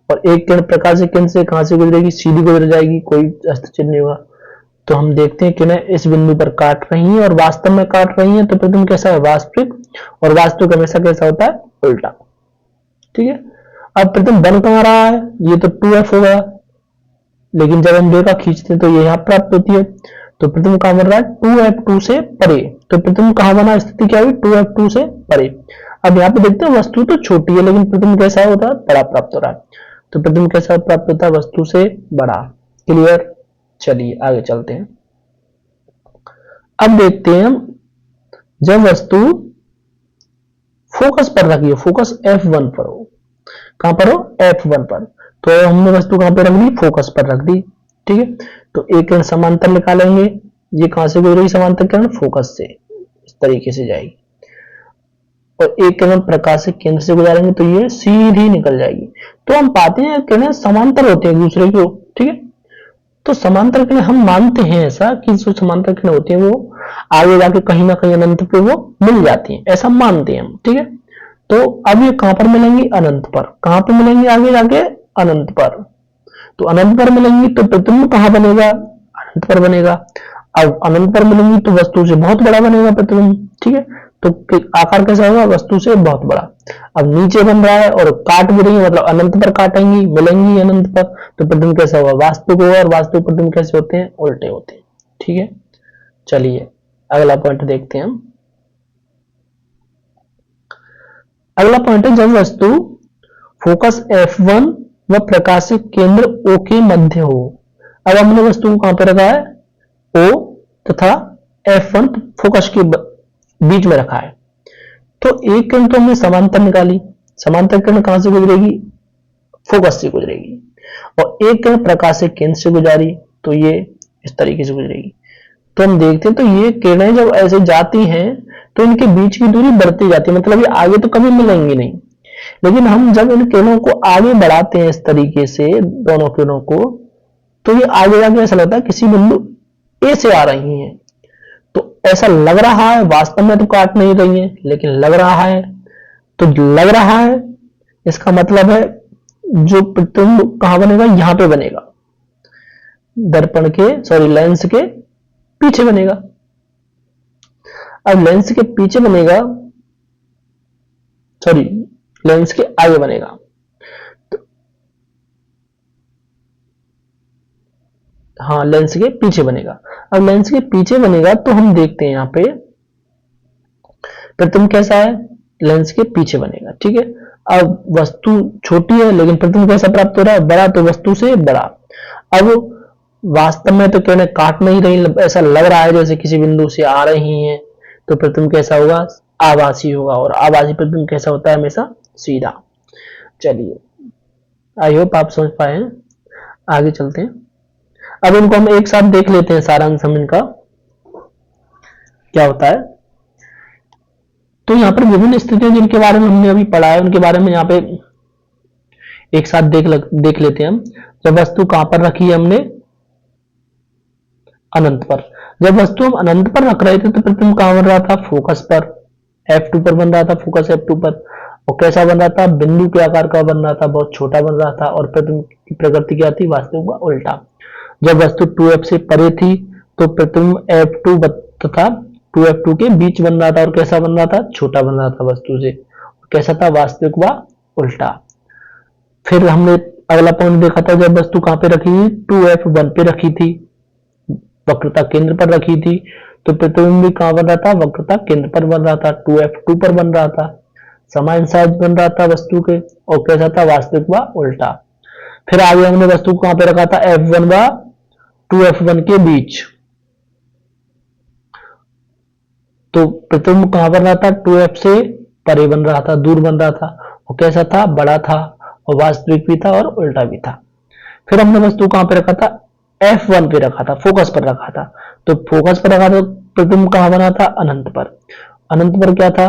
और एक किरण प्रकाश के केंद्र से कहां से गुजरेगी, सीधी गुजर जाएगी, कोई अस्त्र चिन्ह नहीं होगा। तो हम देखते हैं कि ना इस बिंदु पर काट रही हैं और वास्तव में काट रही हैं, तो प्रतिबिंब कैसा है, वास्तविक, और वास्तविक हमेशा कैसा होता है, उल्टा, ठीक है। अब प्रतिबिंब बन कहां रहा है, ये तो 2f होगा, लेकिन जब हम रेखा खींचते हैं तो ये यहां प्राप्त होती है। तो प्रतिबिंब कहां बन रहा है, 2f2 से परे। तो प्रतिबिंब कहां बना, स्थिति क्या हुई, 2f2 से परे। अब यहाँ पे देखते हैं वस्तु तो छोटी है लेकिन प्रतिबिंब कैसा होता है, बड़ा प्राप्त हो रहा है। तो प्रतिबिंब कैसा प्राप्त होता है, वस्तु से बड़ा, क्लियर। चलिए आगे चलते हैं। अब देखते हैं हम, जब वस्तु फोकस पर रखी है, फोकस F1 पर हो, कहां पर हो, F1 पर। तो हमने वस्तु कहां पर रख दी, फोकस पर रख दी, ठीक है। तो एक किरण समांतर निकालेंगे, ये कहां से गुजरेगी समांतर किरण, फोकस से, इस तरीके से जाएगी। और एक किरण प्रकाश के केंद्र से गुजारेंगे तो ये सीधी निकल जाएगी। तो हम पाते हैं किरणें समांतर होती है एक दूसरे को, ठीक है। तो समांतर किरणें हम मानते हैं ऐसा कि जो समांतर किरणें होती है वो आगे जाके कहीं ना कहीं अनंत पे वो मिल जाती है, ऐसा मानते हैं हम, ठीक है। तो अब ये कहां पर मिलेंगी? अनंत पर। कहां पर मिलेंगी आगे जाके? अनंत पर। तो अनंत पर मिलेंगी तो प्रतिबिंब कहां बनेगा? अनंत पर बनेगा। अब अनंत पर मिलेंगी तो वस्तु से बहुत बड़ा बनेगा प्रतिबिंब, ठीक है। तो आकार कैसा होगा? वस्तु से बहुत बड़ा। अब नीचे बन रहा है और काट भी रही है, मतलब अनंत पर काटेंगी, मिलेंगी अनंत पर, तो प्रतिबिंब कैसा होगा? वास्तविक होगा। और वास्तविक प्रतिबिंब कैसे होते हैं? उल्टे होते हैं, ठीक है। चलिए अगला पॉइंट देखते हैं हम। अगला पॉइंट है जब वस्तु फोकस F1 व प्रकाशित केंद्र O के मध्य हो। अब हमने वस्तु को कहां पर रखा है? O तथा F1 फोकस के बीच में रखा है। तो एक किरण तो हमने समांतर निकाली, समांतर किरण कहां से गुजरेगी? फोकस से गुजरेगी। और एक किरण प्रकाशित केंद्र से गुजारी तो ये इस तरीके से गुजरेगी। तो हम देखते हैं तो ये किरणें जब ऐसे जाती हैं तो इनके बीच की दूरी बढ़ती जाती है, मतलब ये आगे तो कभी मिलेंगी नहीं। लेकिन हम जब इन किरणों को आगे बढ़ाते हैं इस तरीके से, दोनों किरणों को, तो ये आगे जाके ऐसा लगता है किसी बिंदु ए से आ रही हैं। तो ऐसा लग रहा है, वास्तव में तो काट नहीं रही है, लेकिन लग रहा है। तो लग रहा है इसका मतलब है जो प्रतिबिंब कहां बनेगा? यहां पे बनेगा, दर्पण के लेंस के पीछे बनेगा। अब लेंस के पीछे बनेगा, लेंस के आगे बनेगा। तो हाँ, लेंस के पीछे बनेगा। अब लेंस के पीछे बनेगा तो हम देखते हैं यहां पे प्रतिबिंब कैसा है? लेंस के पीछे बनेगा, ठीक है। अब वस्तु छोटी है लेकिन प्रतिबिंब कैसा प्राप्त हो रहा है? बड़ा, तो वस्तु से बड़ा। अब वास्तव में तो किरणें काट नहीं रही, ऐसा लग रहा है जैसे किसी बिंदु से आ रही हैं, तो प्रतिबिंब कैसा होगा? आभासी होगा। और आभासी प्रतिबिंब कैसा होता है? हमेशा सीधा। चलिए, आई होप आप समझ पाए हैं। आगे चलते हैं। अब इनको हम एक साथ देख लेते हैं, सारांश हम इनका क्या होता है। तो यहाँ पर विभिन्न स्थितियां जिनके बारे में हमने अभी पढ़ा है उनके बारे में यहाँ पे एक साथ देख लेते हैं हम। जब वस्तु कहां पर रखी है हमने? अनंत पर। जब वस्तु हम अनंत पर रख रहे थे तो प्रतिबिंब कहां बन रहा था? फोकस पर, F2 पर बन रहा था, फोकस F2 पर। और कैसा बन रहा था? बिंदु के आकार का बन रहा था, बहुत छोटा बन रहा था। और प्रतिबिंब की प्रकृति क्या थी? वास्तविक व उल्टा। जब वस्तु 2F से परे थी तो प्रतिबिंब F2 तथा 2F2 के बीच बन रहा था। और कैसा बन रहा था? छोटा बन रहा था वस्तु से। कैसा था? वास्तविक व उल्टा। फिर हमने अगला पॉइंट देखा था, जब वस्तु कहां पे रखी थी? 2F1 पे रखी थी, वक्रता केंद्र पर रखी थी, तो प्रतिबिंब भी कहां बन रहा था? वक्रता केंद्र पर बन रहा था, 2F2 पर बन रहा था। समान साइज बन रहा था वस्तु के। और कैसा था? वास्तविक व उल्टा। फिर आगे हमने वस्तु को कहां पे रखा था? F1 व 2F1 के बीच। तो प्रतिबिंब कहां बन रहा था? 2F से परे बन रहा था, दूर बन रहा था। और कैसा था? बड़ा था, और वास्तविक भी था और उल्टा भी था। फिर हमने वस्तु कहां पे रखा था? F1 पे रखा था, फोकस पर रखा था। तो फोकस पर रखा था, प्रतिबिंब कहां बना था? अनंत पर। अनंत पर क्या था?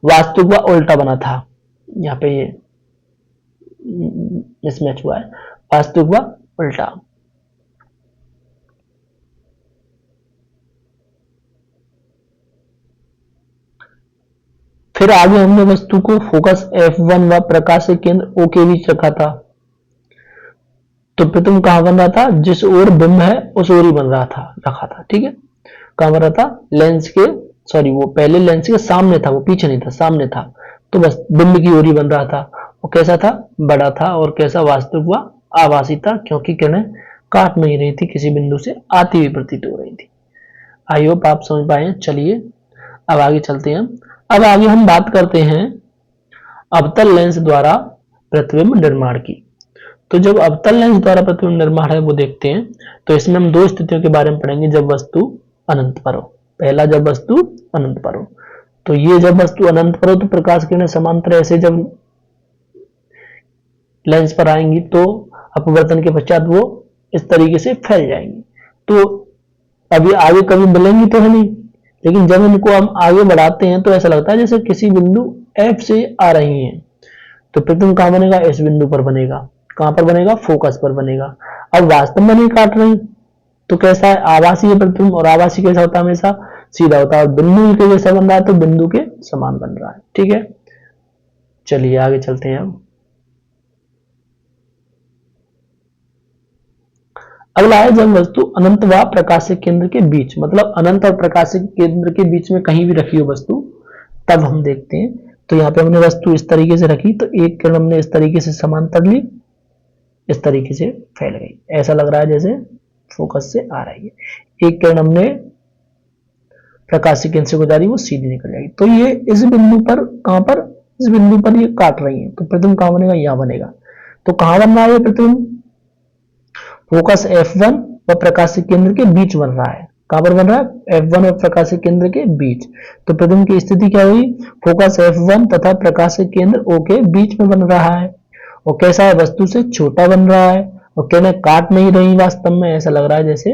वास्तविक व उल्टा बना था। यहाँ पे ये मिसमैच हुआ है, वास्तविक व उल्टा। फिर आगे हमने वस्तु को फोकस F1 व प्रकाश के केंद्र O के बीच रखा था। तो प्रतिबिंब कहां बन रहा था? जिस ओर बिंब है उस ओर ही बन रहा था, रखा था, ठीक है। कहां बन रहा था? लेंस के, वो पहले लेंस के सामने था, वो पीछे नहीं था, सामने था। तो बस बिंब की ओर ही बन रहा था। और कैसा था? बड़ा था। और कैसा? वास्तविक व आभासी था, क्योंकि किरणें काट नहीं रही थी, किसी बिंदु से आती हुई प्रतीत हो रही थी। आई होप आप समझ पाए। चलिए अब आगे चलते हैं। अब आगे हम बात करते हैं अवतल लेंस द्वारा प्रतिबिंब निर्माण की। तो जब अवतल लेंस द्वारा प्रतिबिंब निर्माण है वो देखते हैं। तो इसमें हम दो स्थितियों के बारे में पढ़ेंगे, जब वस्तु अनंत पर हो। पहला, जब वस्तु अनंत पर हो। तो ये जब वस्तु अनंत पर हो तो प्रकाश किरणें समांतर ऐसे जब लेंस पर आएंगी तो अपवर्तन के पश्चात वो इस तरीके से फैल जाएंगी। तो अभी आगे कभी मिलेंगी तो है नहीं, लेकिन जब इनको हम आगे बढ़ाते हैं तो ऐसा लगता है जैसे किसी बिंदु F से आ रही हैं। तो प्रतिबिंब कहाँ बनेगा, इस बिंदु पर बनेगा। कहां पर बनेगा, फोकस पर बनेगा। अब वास्तव में नहीं काट रही तो कैसा है, आभासी प्रतिबिंब, और आभासी कैसा होता है, हमेशा सीधा होता है। और बिंदु के जैसा बन रहा है तो बिंदु के समान बन रहा है। ठीक है, चलिए आगे चलते हैं। अगला है जब वस्तु अनंत व प्रकाशिक केंद्र के बीच, मतलब अनंत और प्रकाशिक केंद्र के बीच में कहीं भी रखी हो वस्तु, तब हम देखते हैं। तो यहाँ पे हमने वस्तु इस तरीके से रखी तो एक किरण हमने इस तरीके से समांतर ली, इस तरीके से फैल गई, ऐसा लग रहा है जैसे फोकस से आ रही है। एक किरण हमने प्रकाशिक केंद्र से गुजारी, वो सीधी निकल जाएगी। तो ये इस बिंदु पर, कहां पर, इस बिंदु पर ये काट रही है, तो प्रतिबिंब कहां बनेगा, यहां बनेगा। तो कहां बन रहा है प्रतिबिंब, फोकस F1 और प्रकाशिक केंद्र के बीच बन रहा है। कहां पर बन रहा है, F1 और प्रकाशिक केंद्र के बीच। तो प्रतिबिंब की स्थिति क्या हुई, फोकस F1 तथा प्रकाशिक केंद्र O के बीच में बन रहा है। और कैसा है, वस्तु से छोटा बन रहा है, और किरणें काट नहीं रही, वास्तव में ऐसा लग रहा है जैसे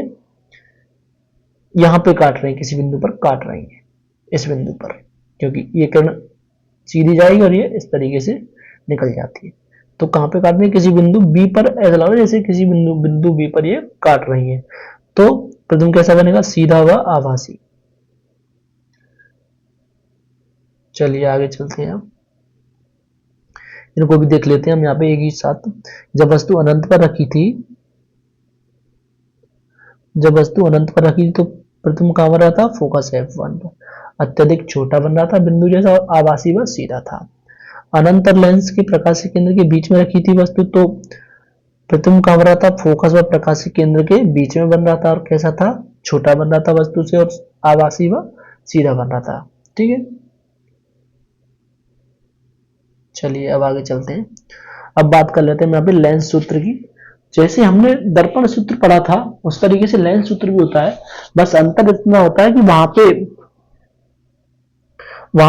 यहां पे काट रही है, किसी बिंदु पर काट रही है, इस बिंदु पर, क्योंकि ये किरण सीधी जाएगी और ये इस तरीके से निकल जाती है। तो कहां पे काट रही है, किसी बिंदु बी पर, ऐसा लग रहा है जैसे किसी बिंदु बी पर ये काट रही है। तो प्रतिबिंब कैसा बनेगा, सीधा व आभासी। चलिए आगे चलते हैं, इनको भी देख लेते हैं हम यहाँ पे एक ही साथ। जब वस्तु अनंत पर रखी थी, जब वस्तु अनंत पर रखी थी तो प्रतिबिंब कहां बन रहा था, फोकस F1 पर। अत्यधिक छोटा बन रहा था बिंदु जैसा, और आभासी व सीधा था। अनंत और लेंस के प्रकाशिक केंद्र के बीच में रखी थी वस्तु, तो प्रतिबिंब कहां बन रहा था, फोकस व प्रकाशिक केंद्र के बीच में बन रहा था, और कैसा था, छोटा बन रहा था वस्तु से, और आभासी व सीधा बन रहा था। ठीक है, चलिए अब आगे चलते हैं। अब बात कर लेते हैं यहाँ पे लेंस सूत्र की। जैसे हमने दर्पण सूत्र पढ़ा था उस तरीके से लेंस सूत्र भी होता है, बस अंतर इतना होता है कि वहां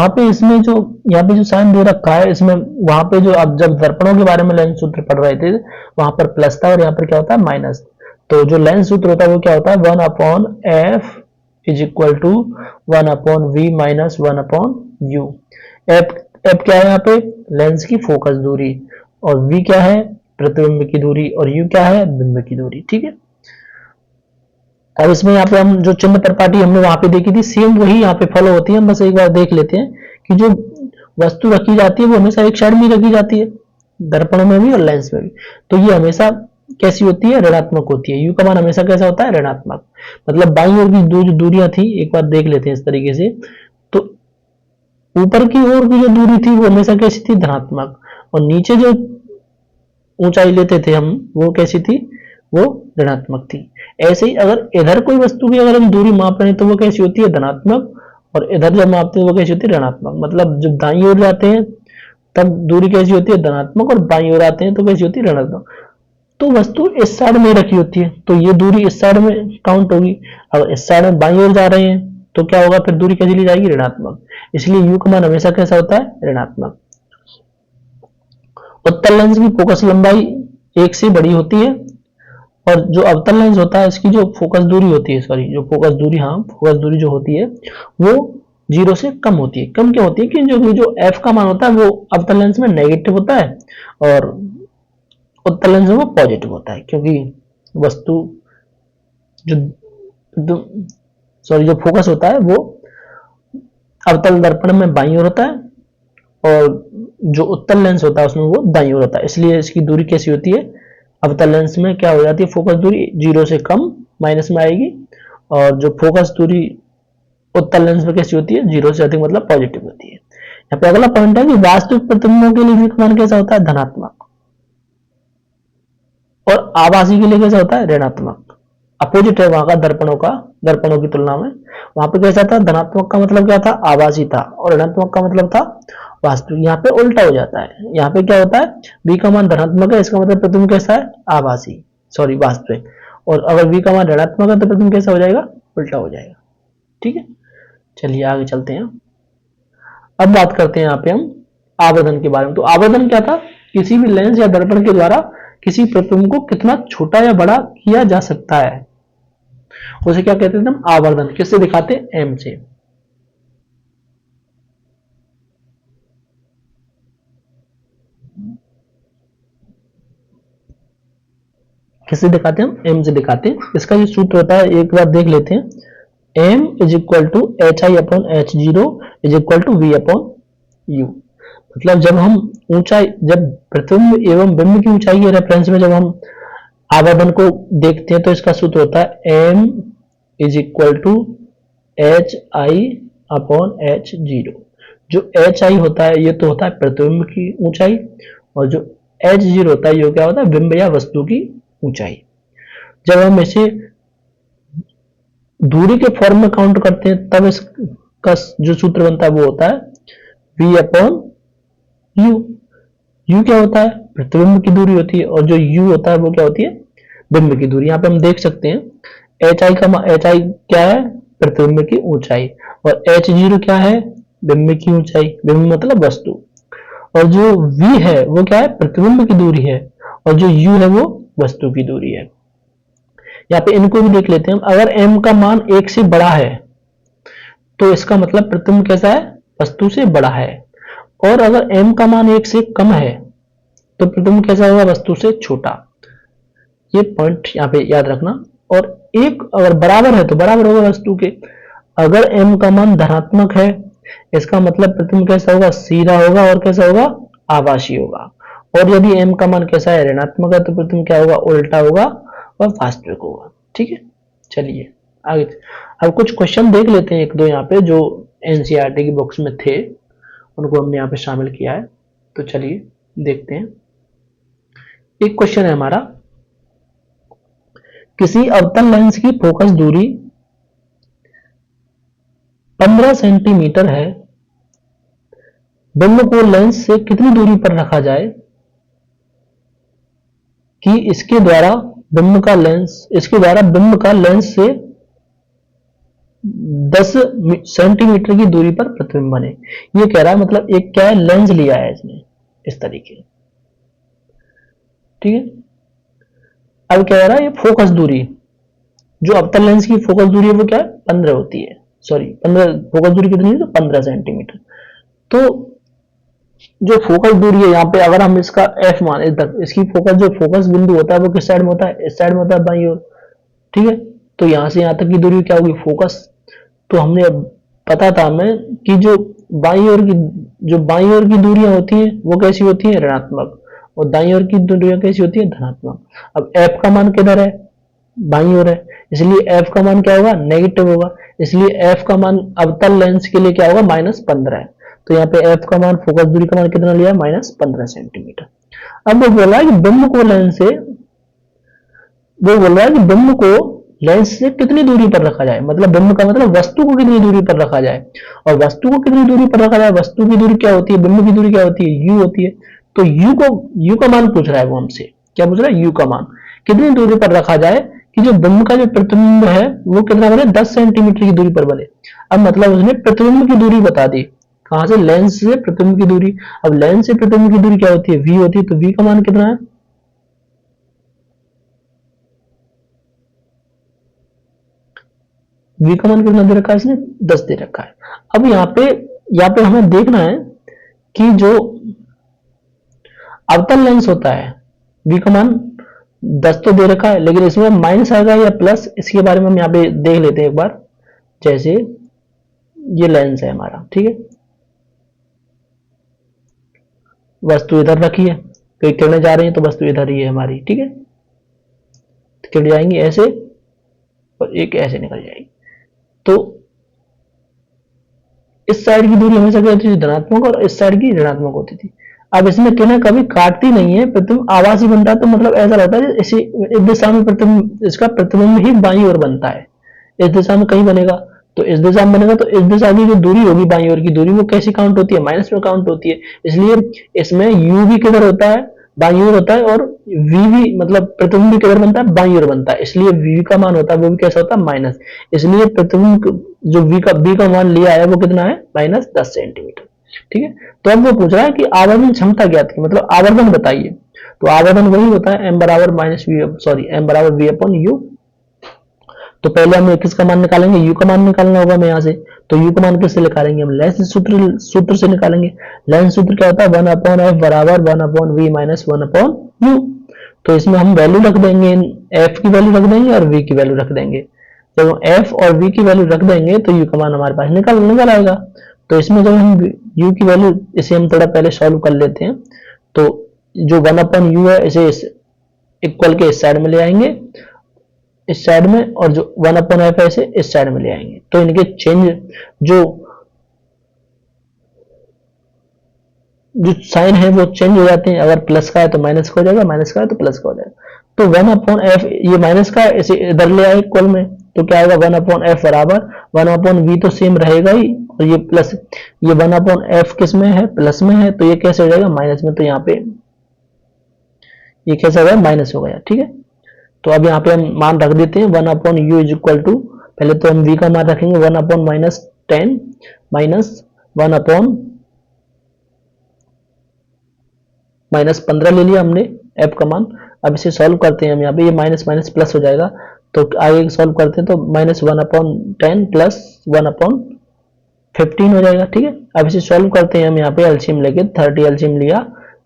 पे इसमें जो यहाँ पे जो साइन दे रखा है, इसमें वहां पे जो, अब जब दर्पणों के बारे में लेंस सूत्र पढ़ रहे थे वहां पर प्लस था, और यहाँ पर क्या होता है, माइनस। तो जो लेंस सूत्र होता है वो क्या होता है, 1/f is equal to 1/v minus 1/u। F F क्या है यहाँ पे, लेंस की फोकस दूरी, और v क्या है, प्रतिबिंब की दूरी, और u क्या है, बिंब की दूरी। ठीक है, अब इसमें यहाँ पे हम जो चिन्ह प्रपाटी हमने वहां पे देखी थी, सेम वही यहाँ पे फॉलो होती है। हम बस एक बार देख लेते हैं कि जो वस्तु रखी जाती है वो हमेशा एक साइड में रखी जाती है, दर्पण में भी और लेंस में भी। तो ये हमेशा कैसी होती है, ऋणात्मक होती है। यू का मान हमेशा कैसा होता है, ऋणात्मक। मतलब बाईं ओर की जो दूरियां थी, एक बार देख लेते हैं इस तरीके से। तो ऊपर की ओर की जो दूरी थी वो हमेशा कैसी थी, धनात्मक, और नीचे जो ऊंचाई लेते थे हम, वो कैसी थी, वो ऋणात्मक थी। ऐसे ही अगर इधर कोई वस्तु की अगर हम दूरी माप रहे हैं तो वो कैसी होती है, धनात्मक, और इधर जब मापते हैं वो कैसी होती है, ऋणात्मक। मतलब जब दाईं ओर जाते हैं तब दूरी कैसी होती है, धनात्मक, और बाईं ओर आते हैं तो कैसी होती है, ऋणात्मक। तो वस्तु इस साइड में रखी होती है तो ये दूरी इस साइड में काउंट होगी। अगर इस साइड में बाईं ओर जा रहे हैं तो क्या होगा, फिर दूरी कैसी ली जाएगी, ऋणात्मक। इसलिए यू का मान हमेशा कैसा होता है, ऋणात्मक। उत्तल लेंस की फोकस लंबाई 1 से बड़ी होती है, और जो अवतल लेंस होता है इसकी जो फोकस दूरी होती है, सॉरी जो फोकस दूरी, हाँ फोकस दूरी जो होती है वो 0 से कम होती है। कम क्या होती है कि जो f का मान होता है वो अवतल लेंस में नेगेटिव होता है, और उत्तल लेंस में वो पॉजिटिव होता है, क्योंकि वस्तु जो सॉरी जो फोकस होता है वो अवतल दर्पण में बाईं ओर होता है, और जो उत्तल लेंस होता है उसमें वो दाईं ओर होता है। इसलिए इसकी दूरी कैसी होती है, अवतल लेंस में क्या हो जाती है, फोकस दूरी 0 से कम माइनस में आएगी, और जो फोकस दूरी उत्तल लेंस में कैसी होती है, 0 से अधिक, मतलब पॉजिटिव होती है। यहाँ पे अगला पॉइंट है कि वास्तविक प्रतिबिंबों के लिए मान कैसा होता है, धनात्मक, और आभासी के लिए कैसा होता है, ऋणात्मक। अपोजिट है वहां का, दर्पणों की तुलना में। वहां पे कैसा था, धनात्मक का मतलब क्या था, आभासी था, और ऋणात्मक का मतलब था वास्तविक। यहाँ पे उल्टा हो जाता है, यहाँ पे क्या होता है, v का मान धनात्मक है, इसका मतलब प्रतिबिंब कैसा है, आभासी, सॉरी वास्तविक। और अगर v का मान ऋणात्मक है तो प्रतिबिंब कैसा हो जाएगा, उल्टा हो जाएगा। ठीक है, चलिए आगे चलते हैं। अब बात करते हैं यहाँ पे हम आवर्धन के बारे में। तो आवर्धन क्या था, किसी भी लेंस या दर्पण के द्वारा किसी प्रतिबिंब को कितना छोटा या बड़ा किया जा सकता है, उसे क्या कहते हैं हम, आवर्धन। किससे दिखाते हैं, m से। किससे दिखाते हैं हम, एम से दिखाते हैं। इसका जो सूत्र होता है एक बार देख लेते हैं, M is equal to H I upon H zero is equal to V upon U. मतलब जब हम ऊंचाई, जब प्रतिबिंब एवं बिंब की ऊंचाई के रेफरेंस में जब हम आवर्धन को देखते हैं तो इसका सूत्र होता है M is equal to H I upon H zero. जो एच आई होता है ये तो होता है प्रतिबिंब की ऊंचाई, और जो एच जीरो होता है ये क्या होता है, बिंब या वस्तु की ऊंचाई। जब हम इसे दूरी के फॉर्म में काउंट करते हैं तब इसका जो सूत्र बनता है वो होता है v अपॉन यू। यू क्या होता है, प्रतिबिंब की दूरी होती है, और जो u होता है वो क्या होती है, बिंब की दूरी। यहाँ पे हम देख सकते हैं एच आई क्या है, प्रतिबिंब की ऊंचाई, और एच जीरो क्या है, बिंब की ऊंचाई, बिंब मतलब वस्तु, और जो v है वो क्या है, प्रतिबिंब की दूरी है, और जो u है वो वस्तु की दूरी है। यहाँ पे इनको भी देख लेते हैं हम। अगर m का मान 1 से बड़ा है तो इसका मतलब प्रतिबिंब कैसा है, वस्तु से बड़ा है, और अगर m का मान 1 से कम है तो प्रतिबिंब कैसा होगा, वस्तु से छोटा। ये पॉइंट यहाँ पे याद रखना। और एक अगर बराबर है तो बराबर होगा वस्तु के। अगर m का मान धनात्मक है इसका मतलब प्रतिबिंब कैसा होगा, सीधा होगा, और कैसा होगा, आभासी होगा। और यदि m का मान कैसा है, ऋणात्मक है, तो प्रतिबिंब क्या होगा, उल्टा होगा और वास्तविक होगा। ठीक है, चलिए आगे। अब कुछ क्वेश्चन देख लेते हैं एक दो यहाँ पे जो एनसीईआरटी की बुक्स में थे, उनको हमने यहाँ पे शामिल किया है। तो चलिए देखते हैं। एक क्वेश्चन है हमारा, किसी अवतल लेंस की फोकस दूरी 15 सेंटीमीटर है, बिंब को लेंस से कितनी दूरी पर रखा जाए कि इसके द्वारा बिंब का लेंस से 10 सेंटीमीटर की दूरी पर प्रतिबिंब बने। ये कह रहा है, मतलब एक क्या है, लेंस लिया है इसने इस तरीके। ठीक है, अब क्या कह रहा है, ये फोकस दूरी, जो अवतल लेंस की फोकस दूरी है वो क्या है, 15 होती है, सॉरी 15, फोकस दूरी कितनी है, तो 15 सेंटीमीटर। तो जो फोकस दूरी है यहाँ पे अगर हम इसका f मान, इसकी फोकस, जो फोकस बिंदु होता है वो किस साइड में होता है, इस साइड में होता है, बाईं ओर। ठीक है, तो यहां से यहां तक की दूरी क्या होगी, फोकस। तो हमने अब पता था हमें कि जो बाईं ओर की दूरियां होती हैं वो कैसी होती है, ऋणात्मक, और दाईं ओर की दूरियां कैसी होती है, धनात्मक। अब f का मान किधर है, बाईं ओर है, इसलिए f का मान क्या होगा, नेगेटिव होगा। इसलिए f का मान अवतल लेंस के लिए क्या होगा, -15 है। तो यहाँ पे f का मान, फोकस दूरी का मान कितना लिया, -15 सेंटीमीटर। अब वो बोला है कि बिंब को लेंस से कितनी दूरी पर रखा जाए, मतलब बिंब का मतलब वस्तु को कितनी दूरी पर रखा जाए, और वस्तु को कितनी दूरी पर रखा जाए, वस्तु की दूरी क्या होती है, बिंब की दूरी क्या होती है, u होती है। तो u का मान पूछ रहा है वो हमसे, क्या पूछ रहा है, u का मान कितनी दूरी पर रखा जाए कि जो बिंब का जो प्रतिबिंब है वो कितना बने, 10 सेंटीमीटर की दूरी पर बने। अब मतलब उसने प्रतिबिंब की दूरी बता दी, कहां से, लेंस से प्रतिबिंब की दूरी। अब लेंस से प्रतिबिंब की दूरी क्या होती है, v होती है, तो v का मान कितना है, v का मान कितना दे रखा है इसने, 10 दे रखा है। अब यहाँ पे हमें देखना है कि जो अवतल लेंस होता है v का मान 10 तो दे रखा है, लेकिन इसमें माइनस आएगा या प्लस, इसके बारे में हम यहाँ पे देख लेते हैं एक बार। जैसे ये लेंस है हमारा, ठीक है, वस्तु इधर रखी है, कई किरणें जा रही हैं तो वस्तु इधर ही है हमारी। ठीक है, किरण जाएंगी ऐसे और एक ऐसे निकल जाएगी। तो इस साइड की दूरी हमेशा क्या होती थी, धनात्मक, और इस साइड की ऋणात्मक होती थी। अब इसमें किरणें कभी काटती नहीं है, प्रतिबिंब आभासी बनता है। तो मतलब ऐसा रहता है इसी इस दिशा में प्रतिबिंब, इसका प्रतिबिंब ही बाईं ओर बनता है। इस दिशा में कहीं बनेगा तो इस दिशा में बनेगा, तो इस दिशा की जो दूरी होगी, बाईं ओर की दूरी, वो कैसी काउंट होती है, माइनस में काउंट होती है। इसलिए इसमें u भी किधर होता है, बाईं ओर होता है, और v भी, मतलब प्रतिबिंब भी किधर बनता है, बाईं ओर बनता है। इसलिए v का मान होता है वो भी कैसा होता है, माइनस। इसलिए प्रतिबिंब जो v का मान लिया है वो कितना है, -10 सेंटीमीटर। ठीक है, तो अब वो पूछ रहा है कि आवर्धन क्षमता ज्ञात की, मतलब आवर्धन बताइए। तो आवर्धन वही होता है m बराबर v अपॉन u। तो पहले हम किसका मान निकालेंगे, u का मान निकालना होगा हमें यहाँ से। तो u का मान किससे निकालेंगे, हम लेंस सूत्र से निकालेंगे। लेंस सूत्र क्या होता है, 1/f बराबर 1/v - 1/u। तो इसमें हम वैल्यू रख देंगे, एफ की वैल्यू रख देंगे और वी की वैल्यू रख देंगे। जब हम एफ और वी की वैल्यू रख देंगे तो यू का मान हमारे पास निकल आएगा। तो इसमें जब हम यू की वैल्यू, इसे हम थोड़ा पहले सॉल्व कर लेते हैं। तो जो 1/u है इसे इक्वल के इस साइड में ले आएंगे, इस साइड में, और जो 1/f है इसे इस साइड में ले आएंगे। तो इनके चेंज जो साइन है वो चेंज हो जाते हैं। अगर प्लस का है तो माइनस का हो जाएगा, माइनस का है तो प्लस का हो जाएगा। तो 1/f, ये माइनस का है, इसे इधर ले आए इक्वल में, तो क्या आएगा 1/f बराबर 1/v तो सेम रहेगा ही, और ये प्लस, ये 1/f किस में है, प्लस में है, तो ये कैसे हो जाएगा माइनस में। तो यहाँ पे ये कैसे हो गया, माइनस हो गया। ठीक है, तो अब यहाँ पे हम मान रख देते हैं 1/u इज इक्वल टू, पहले तो हम v का मान रखेंगे 1/-10 माइनस 1/-15 ले लिया हमने f का मान। अब इसे सॉल्व करते हैं हम, यहाँ पे ये माइनस माइनस प्लस हो जाएगा, तो आगे सॉल्व करते हैं तो -1/10 प्लस 1/15 हो जाएगा। ठीक है, अब इसे सॉल्व करते हैं हम, यहाँ पे एलसीएम लेके 30 एलसीएम लिया,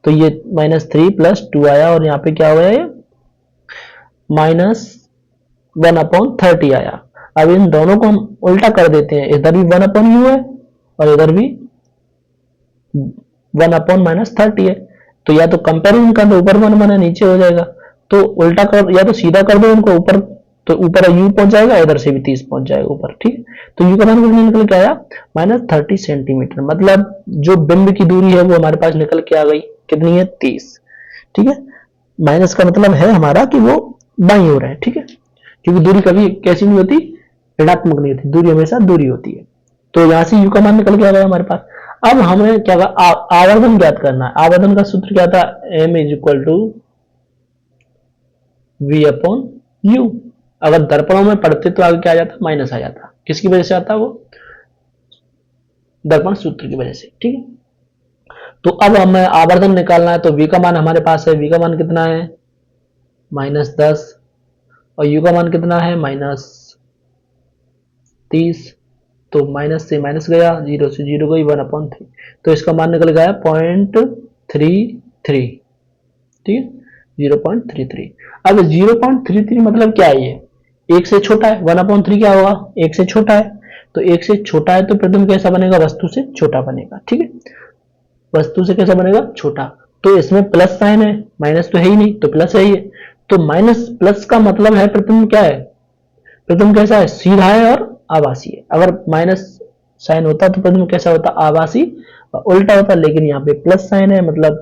तो ये -3 + 2 आया, और यहाँ पे क्या हो गया, ये -1/30 आया। अब इन दोनों को हम उल्टा कर देते हैं, इधर भी 1/u है और इधर भी 1/-30 है। तो या तो कंपेरिजन कर दो, ऊपर 1 है नीचे हो जाएगा, तो उल्टा कर, या तो सीधा कर दो इनको ऊपर, तो ऊपर u पहुंच जाएगा, इधर से भी 30 पहुंच जाएगा ऊपर। ठीक है, तो u का मान कितना निकल के आया, -30 सेंटीमीटर। मतलब जो बिंब की दूरी है वो हमारे पास निकल के आ गई, कितनी है, 30। ठीक है, माइनस का मतलब है हमारा कि वो बाईं ओर है। ठीक है, क्योंकि दूरी कभी कैसी नहीं होती, ऋणात्मक नहीं होती, दूरी हमेशा दूरी होती है। तो यहां से u का मान निकल के आ गया हमारे पास। अब हमें क्या आवर्धन ज्ञात करना है। आवर्धन का सूत्र क्या था, m = v/u। अगर दर्पणों में पढ़ते तो आगे क्या आ जाता, माइनस आ जाता। किसकी वजह से आता, वो दर्पण सूत्र की वजह से। ठीक है, तो अब हमें आवर्धन निकालना है, तो v का मान हमारे पास है, v का मान कितना है, -10, और u का मान कितना है, -30। तो माइनस से माइनस गया, 0 से 0 गई, 1/3, तो इसका मान निकल गया 0.33। ठीक है, 0.33। अब 0.33 मतलब क्या है, ये 1 से छोटा है, 1/3 क्या होगा, 1 से छोटा है, तो 1 से छोटा है तो प्रतिबिंब कैसा बनेगा, वस्तु से छोटा बनेगा। ठीक है, वस्तु से कैसा बनेगा, छोटा। तो इसमें प्लस साइन है, माइनस तो है ही नहीं, तो प्लस है ही है। तो माइनस प्लस का मतलब है प्रतिबिंब क्या है, प्रतिबिंब कैसा है, सीधा है और आभासी है। अगर माइनस साइन होता तो प्रतिबिंब कैसा होता, आभासी, उल्टा होता, लेकिन यहाँ पे प्लस साइन है, मतलब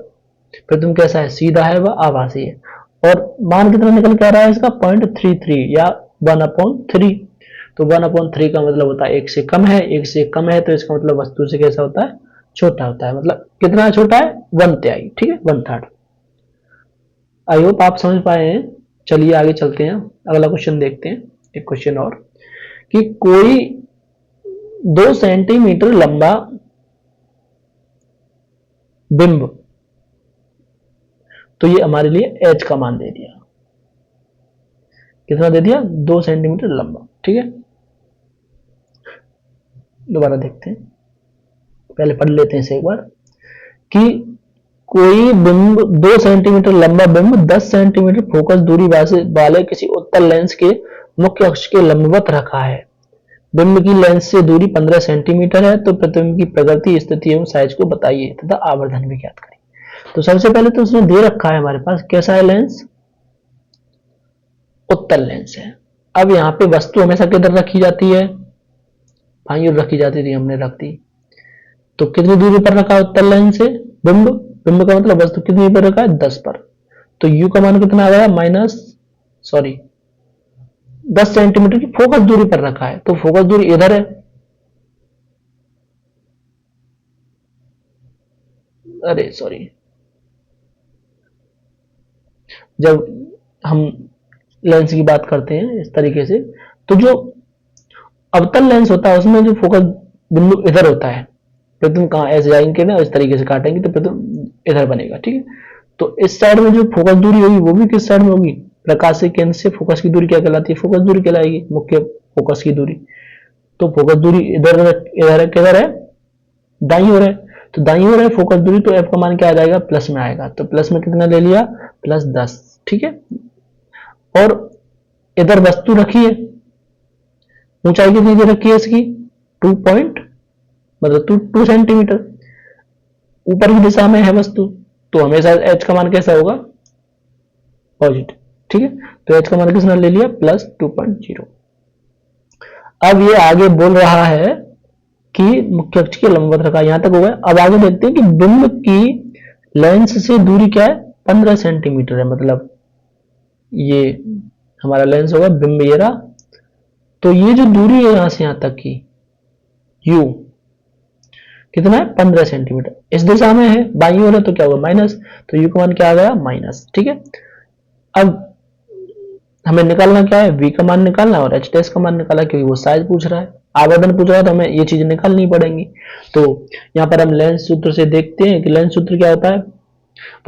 प्रतिबिंब कैसा है, सीधा है व आभासी है। और मान कितना निकल के आ रहा है इसका, 0.33 या 1/3। तो 1/3 का मतलब होता है 1 से कम है, 1 से कम है तो इसका मतलब वस्तु से कैसा होता है, छोटा होता है। मतलब कितना छोटा है, 1/3। ठीक है, 1/3। आई होप आप समझ पाए हैं। चलिए आगे चलते हैं, अगला क्वेश्चन देखते हैं। एक क्वेश्चन और, कि कोई 2 सेंटीमीटर लंबा बिंब, तो ये हमारे लिए h का मान दे दिया, कितना दे दिया, 2 सेंटीमीटर लंबा। ठीक है, दोबारा देखते हैं, पहले पढ़ लेते हैं इसे एक बार, कि कोई बिंब 2 सेंटीमीटर लंबा बिंब 10 सेंटीमीटर फोकस दूरी वाले किसी उत्तल लेंस के मुख्य अक्ष के लंबवत रखा है। बिंब की लेंस से दूरी 15 सेंटीमीटर है, तो प्रतिबिंब की प्रकृति, स्थिति एवं साइज को बताइए तथा आवर्धन भी ज्ञात करें। तो सबसे पहले तो उसने दे रखा है हमारे पास, कैसा है लेंस, उत्तल लेंस है। अब यहाँ पे वस्तु हमेशा किधर रखी जाती है, बाईं ओर रखी जाती थी, हमने रख दी। तो कितनी दूरी पर रखा है उत्तल लेंस से बिंब, बिंब का मतलब वस्तु कितनी पर रखा है, 10 पर। तो u का मान कितना आ गया, 10 सेंटीमीटर की फोकस दूरी पर रखा है, तो फोकस दूरी इधर है, अरे सॉरी, जब हम लेंस की बात करते हैं इस तरीके से, तो जो अवतल लेंस होता है उसमें जो फोकस बिंदु इधर होता है, प्रतिबिंब कहाँ ऐसे जाएंगे ना, इस तरीके से काटेंगे तो प्रतिबिंब इधर बनेगा। ठीक है, तो इस साइड में जो फोकस दूरी होगी वो भी किस साइड में होगी, प्रकाश के केंद्र से फोकस की दूरी क्या कहलाती है, फोकस दूरी कहलाएगी, मुख्य फोकस की दूरी। तो फोकस दूरी इधर इधर किधर है, दाईं ओर है, तो दाईं ओर है फोकस दूरी, तो एफ का मान क्या आ जाएगा, प्लस में आएगा। तो प्लस में कितना ले लिया, +10। ठीक है। और इधर वस्तु रखी है, ऊंचाई कितनी दे रखी है इसकी 2 सेंटीमीटर, ऊपर की दिशा में है वस्तु, तो हमेशा h का मान कैसा होगा पॉजिटिव, ठीक है। तो h का मान किसने ले लिया +2.0। अब ये आगे बोल रहा है कि मुख्य अक्ष की लंबवत रेखा, यहां तक हो गया। अब आगे देखते हैं कि बिंब की लेंस से दूरी क्या है 15 सेंटीमीटर है, मतलब ये हमारा लेंस होगा बिंब ये रहा, तो ये जो दूरी है यहां से यहां तक की u कितना है 15 सेंटीमीटर, इस दिशा में है बाईं ओर है तो क्या होगा माइनस, तो u का मान क्या आ गया माइनस, ठीक है। अब हमें निकालना क्या है v का मान निकालना और h डैश का मान निकालना, क्योंकि वो साइज पूछ रहा है, आवर्धन पूछ रहा है, तो हमें ये चीजें निकालनी पड़ेंगी। तो यहाँ पर हम लेंस सूत्र से देखते हैं कि लेंस सूत्र क्या होता है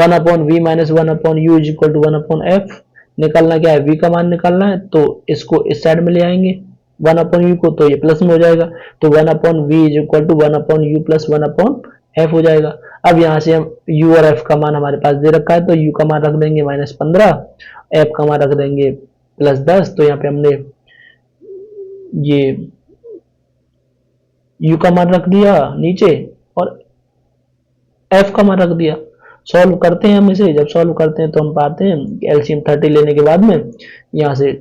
1/v minus 1/u is equal to 1/f। निकालना क्या है v का मान निकालना है, तो इसको इस साइड में ले आएंगे 1/u को, तो ये प्लस में हो जाएगा, तो 1/v is equal to 1/u plus 1/f हो जाएगा। अब यहाँ से हम u और f का मान हमारे पास दे रखा है, तो u का मान रख देंगे -15, f का मान रख देंगे +10। तो यहाँ पे हमने ये u का मान रख दिया नीचे और f का मान रख दिया। सॉल्व करते हैं हम इसे, जब सॉल्व करते हैं तो हम पाते हैं एलसीएम 30 लेने के बाद में यहाँ से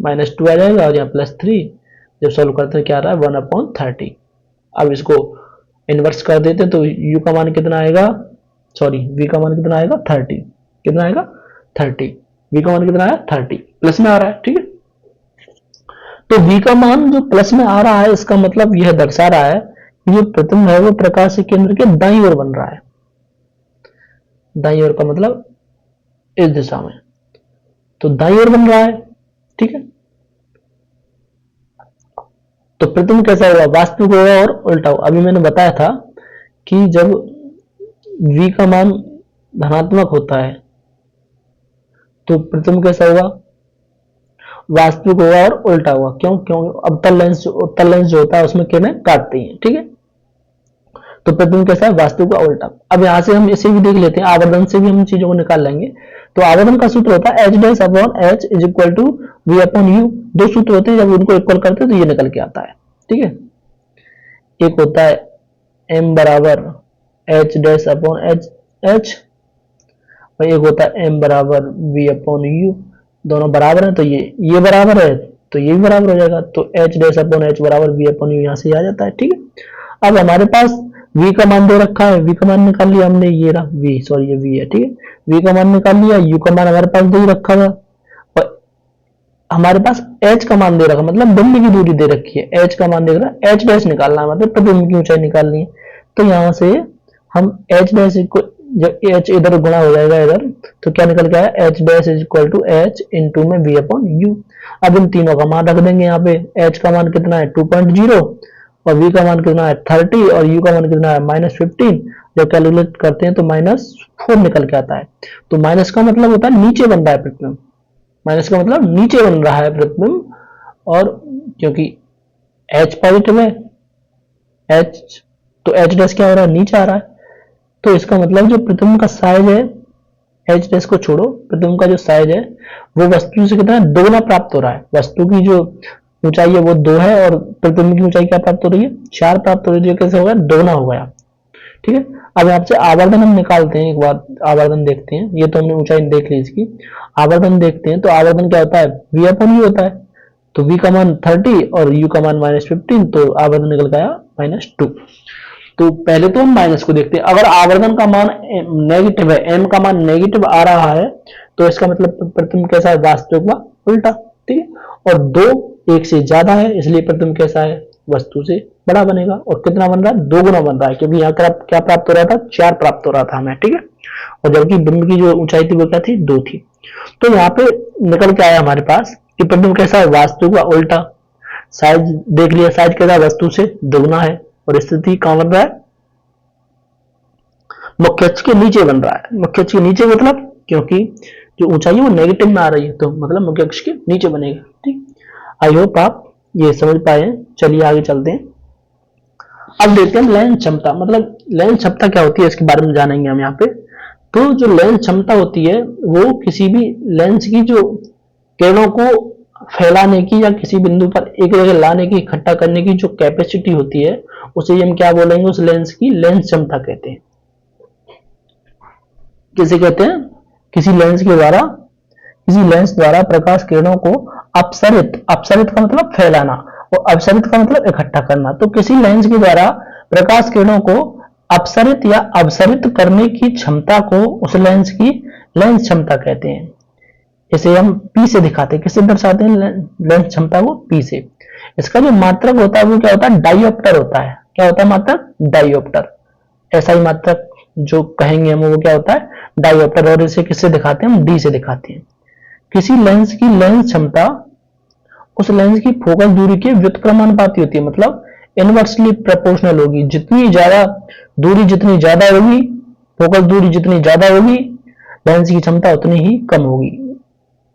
-2 आ जाएगा और यहाँ +3, जब सॉल्व करते हैं क्या आ रहा है 1/30। अब इसको इन्वर्स कर देते हैं तो u का मान कितना आएगा, सॉरी v का मान कितना आएगा 30, कितना आएगा 30, v का मान कितना आया 30, प्लस में आ रहा है, ठीक है। तो v का मान जो प्लस में आ रहा है इसका मतलब यह दर्शा रहा है कि जो प्रतिबिंब है वो प्रकाश के केंद्र के दाईं ओर बन रहा है, दाईं ओर का मतलब इस दिशा में, तो दाईं ओर बन रहा है, ठीक है। तो प्रतिबिंब कैसा होगा वास्तविक होगा और उल्टा होगा। अभी मैंने बताया था कि जब v का मान धनात्मक होता है तो प्रतिबिंब कैसा होगा वास्तविक होगा और उल्टा होगा। क्यों? क्यों अवतल लेंस जो होता है उसमें किरणें काटती हैं, ठीक है। तो प्रतिबिंब कैसा है वास्तविक का उल्टा। अब यहां से हम इसे भी देख लेते हैं, आवर्धन से भी हम चीजों को निकाल लेंगे। तो आवर्धन का सूत्र होता है h dash upon h is equal to v upon u। दो सूत्र होते हैं, जब उनको इक्वल करते हैं तो ये निकल के आता है, ठीक है। एक होता है m बराबर h डैश अपॉन h और एक होता है m बराबर v अपॉन u। दोनों बराबर है तो ये बराबर है तो ये भी बराबर हो जाएगा, तो h डैश अपॉन h बराबर v अपॉन u यहाँ से आ जाता है, ठीक है। अब हमारे पास v का मान दे रखा है, v का मान निकाल लिया हमने, ये रहा v, सॉरी ये v है, ठीक है। v का मान निकाल लिया, u का मान हमारे पास दे रखा था और हमारे पास h का मान दे रखा, मतलब बिंब की दूरी दे रखी है, h का मान दे रखा है, h डैश निकालना है मतलब प्रतिबिंब की ऊंचाई निकालनी है। तो यहाँ से हम h डैश को जब h इधर गुणा हो जाएगा इधर, तो क्या निकल के आया h dash is equal to h into में v अपॉन u। अब इन तीनों का मान रख देंगे यहाँ पे, h का मान कितना है 2.0 और v का मान कितना है 30 और u का मान कितना है -15। जब कैलकुलेट करते हैं तो -4 निकल के आता है। तो माइनस का मतलब होता है नीचे बन रहा है प्रतिबिंब, माइनस का मतलब नीचे बन रहा है प्रतिबिंब, और क्योंकि h पॉजिटिव है h, तो h डैश क्या हो रहा है नीचे आ रहा है। तो इसका मतलब जो प्रतिबिंब का साइज है, h डैश को छोड़ो, प्रतिबिंब का जो साइज है वो वस्तु से कितना दोगुना प्राप्त हो रहा है। वस्तु की जो ऊंचाई है वो 2 है और प्रतिबिंब की ऊंचाई क्या प्राप्त हो रही है 4 प्राप्त हो रही है, कैसे हो गया दोगुना हो गया, ठीक है। अब यहाँ से आवर्धन हम निकालते हैं, एक बार आवर्धन देखते हैं, ये तो हमने ऊंचाई देख ली इसकी, आवर्धन देखते हैं। तो आवर्धन क्या होता है v अपॉन u होता है, तो v का मान 30 और u का मान -15, तो आवर्धन निकल गया -2। तो पहले तो हम माइनस को देखते हैं, अगर आवर्धन का मान नेगेटिव है, m का मान नेगेटिव आ रहा है तो इसका मतलब प्रतिबिंब कैसा है वास्तविक व उल्टा, ठीक है। और 2 1 से ज्यादा है इसलिए प्रतिबिंब कैसा है वस्तु से बड़ा बनेगा, और कितना बन रहा है 2 गुना बन रहा है, क्योंकि यहाँ क्या प्राप्त हो रहा था 4 प्राप्त हो रहा था हमें, ठीक है। और जबकि बिंब की जो ऊंचाई थी वो क्या थी 2 थी। तो यहाँ पे निकल के आया हमारे पास कि प्रतिबिंब कैसा है वास्तविक व उल्टा। साइज देख लिया, साइज कैसा वस्तु से दोगुना है और स्थिति कहां बन रहा है मुख्य अक्ष के नीचे बन रहा है। मुख्य अक्ष के नीचे मतलब क्योंकि जो ऊंचाई है वो नेगेटिव में आ रही है, तो मतलब मुख्य अक्ष के नीचे बनेगा, ठीक। आई होप आप ये समझ पाए। चलिए आगे चलते हैं। अब देखते हैं लेंस क्षमता, मतलब लेंस क्षमता क्या होती है इसके बारे में जानेंगे हम यहाँ पे। तो जो लेंस क्षमता होती है वो किसी भी लेंस की जो किरणों को फैलाने की या किसी बिंदु पर एक जगह लाने की, इकट्ठा करने की जो कैपेसिटी होती है उसे हम क्या बोलेंगे, उस लेंस की लेंस क्षमता कहते हैं। किसे कहते हैं? किसी लेंस द्वारा प्रकाश किरणों को अपसरित, अपसरित का मतलब फैलाना और अपसरित का मतलब इकट्ठा करना। तो किसी लेंस के द्वारा प्रकाश किरणों को अपसरित या अवसरित करने की क्षमता को उस लेंस की लेंस क्षमता कहते हैं। इसे हम P से दिखाते हैं। किससे दर्शाते हैं लेंस क्षमता को? P से। इसका जो मात्रक होता है वो क्या होता है? डायोप्टर होता है। क्या होता है मात्रक? डायोप्टर। ऐसा ही मात्रक जो कहेंगे हम वो क्या होता है? डायोप्टर। और इसे किससे दिखाते हैं हम? D से दिखाते हैं। किसी लेंस की लेंस क्षमता उस लेंस की फोकल दूरी के व्युत्क्रमानुपाती होती है, मतलब इनवर्सली प्रोपोर्शनल होगी। जितनी ज्यादा दूरी जितनी ज्यादा होगी, फोकल दूरी जितनी ज्यादा होगी, लेंस की क्षमता उतनी ही कम होगी।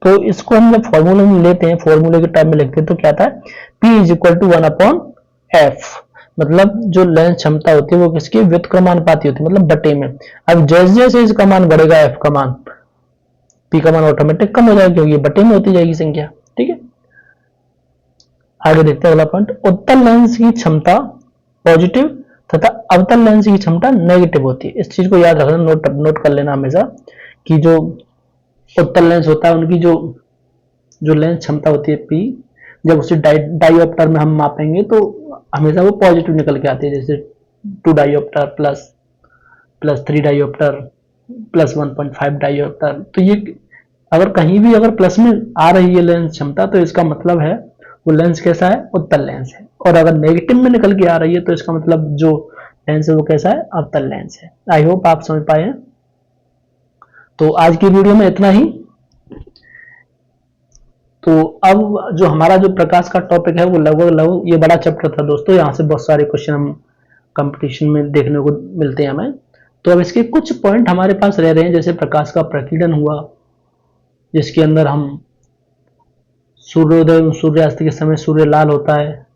तो इसको हम जब फॉर्मूले में लेते हैं, फॉर्मूले के टाइम में लिखते हैं तो क्या आता है? P is equal to 1/f। मतलब जो लेंस क्षमता होती है वो किसके व्युत्क्रमानुपाती होती है, मतलब बटे में। अब जैसे जैसे इसका मान बढ़ेगा, f का मान, P का मान ऑटोमेटिक कम हो जाएगा क्योंकि बटे में होती जाएगी संख्या। ठीक है, आगे देखते हैं अगला पॉइंट। उत्तल लेंस की क्षमता पॉजिटिव तथा अवतल लेंस की क्षमता नेगेटिव होती है। इस चीज को याद रखना, नोट कर लेना हमेशा कि जो उत्तल लेंस होता है उनकी जो लेंस क्षमता होती है P, जब उसे डायोप्टर में हम मापेंगे तो हमेशा वो पॉजिटिव निकल के आती है। जैसे 2 dioptre plus 3 dioptre plus 1.5 dioptre. तो ये अगर कहीं भी अगर प्लस में आ रही है लेंस क्षमता तो इसका मतलब है वो लेंस कैसा है? उत्तल लेंस है। और अगर नेगेटिव में निकल के आ रही है तो इसका मतलब जो लेंस है वो कैसा है? अवतल लेंस है। आई होप आप समझ पाए हैं। तो आज की वीडियो में इतना ही। तो अब जो हमारा जो प्रकाश का टॉपिक है वो लगभग ये बड़ा चैप्टर था दोस्तों। यहाँ से बहुत सारे क्वेश्चन हम कंपटीशन में देखने को मिलते हैं हमें। तो अब इसके कुछ पॉइंट हमारे पास रह रहे हैं, जैसे प्रकाश का प्रकीर्णन हुआ, जिसके अंदर हम सूर्योदय सूर्यास्त के समय सूर्य लाल होता है,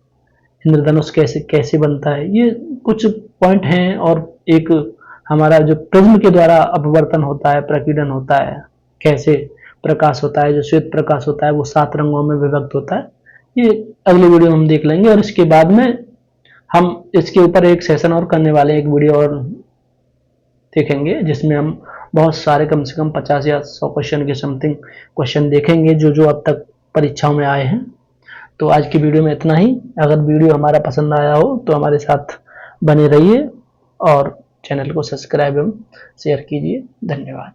इंद्रधनुष कैसे बनता है, ये कुछ पॉइंट हैं। और एक हमारा जो प्रिज्म के द्वारा अपवर्तन होता है, प्रकीर्णन होता है, कैसे प्रकाश होता है, जो श्वेत प्रकाश होता है वो 7 रंगों में विभक्त होता है, ये अगली वीडियो में हम देख लेंगे। और इसके बाद में हम इसके ऊपर एक सेशन और करने वाले हैं, एक वीडियो और देखेंगे जिसमें हम बहुत सारे कम से कम 50 या 100 क्वेश्चन के समथिंग क्वेश्चन देखेंगे जो अब तक परीक्षाओं में आए हैं। तो आज की वीडियो में इतना ही। अगर वीडियो हमारा पसंद आया हो तो हमारे साथ बने रहिए और चैनल को सब्सक्राइब एवं शेयर कीजिए। धन्यवाद।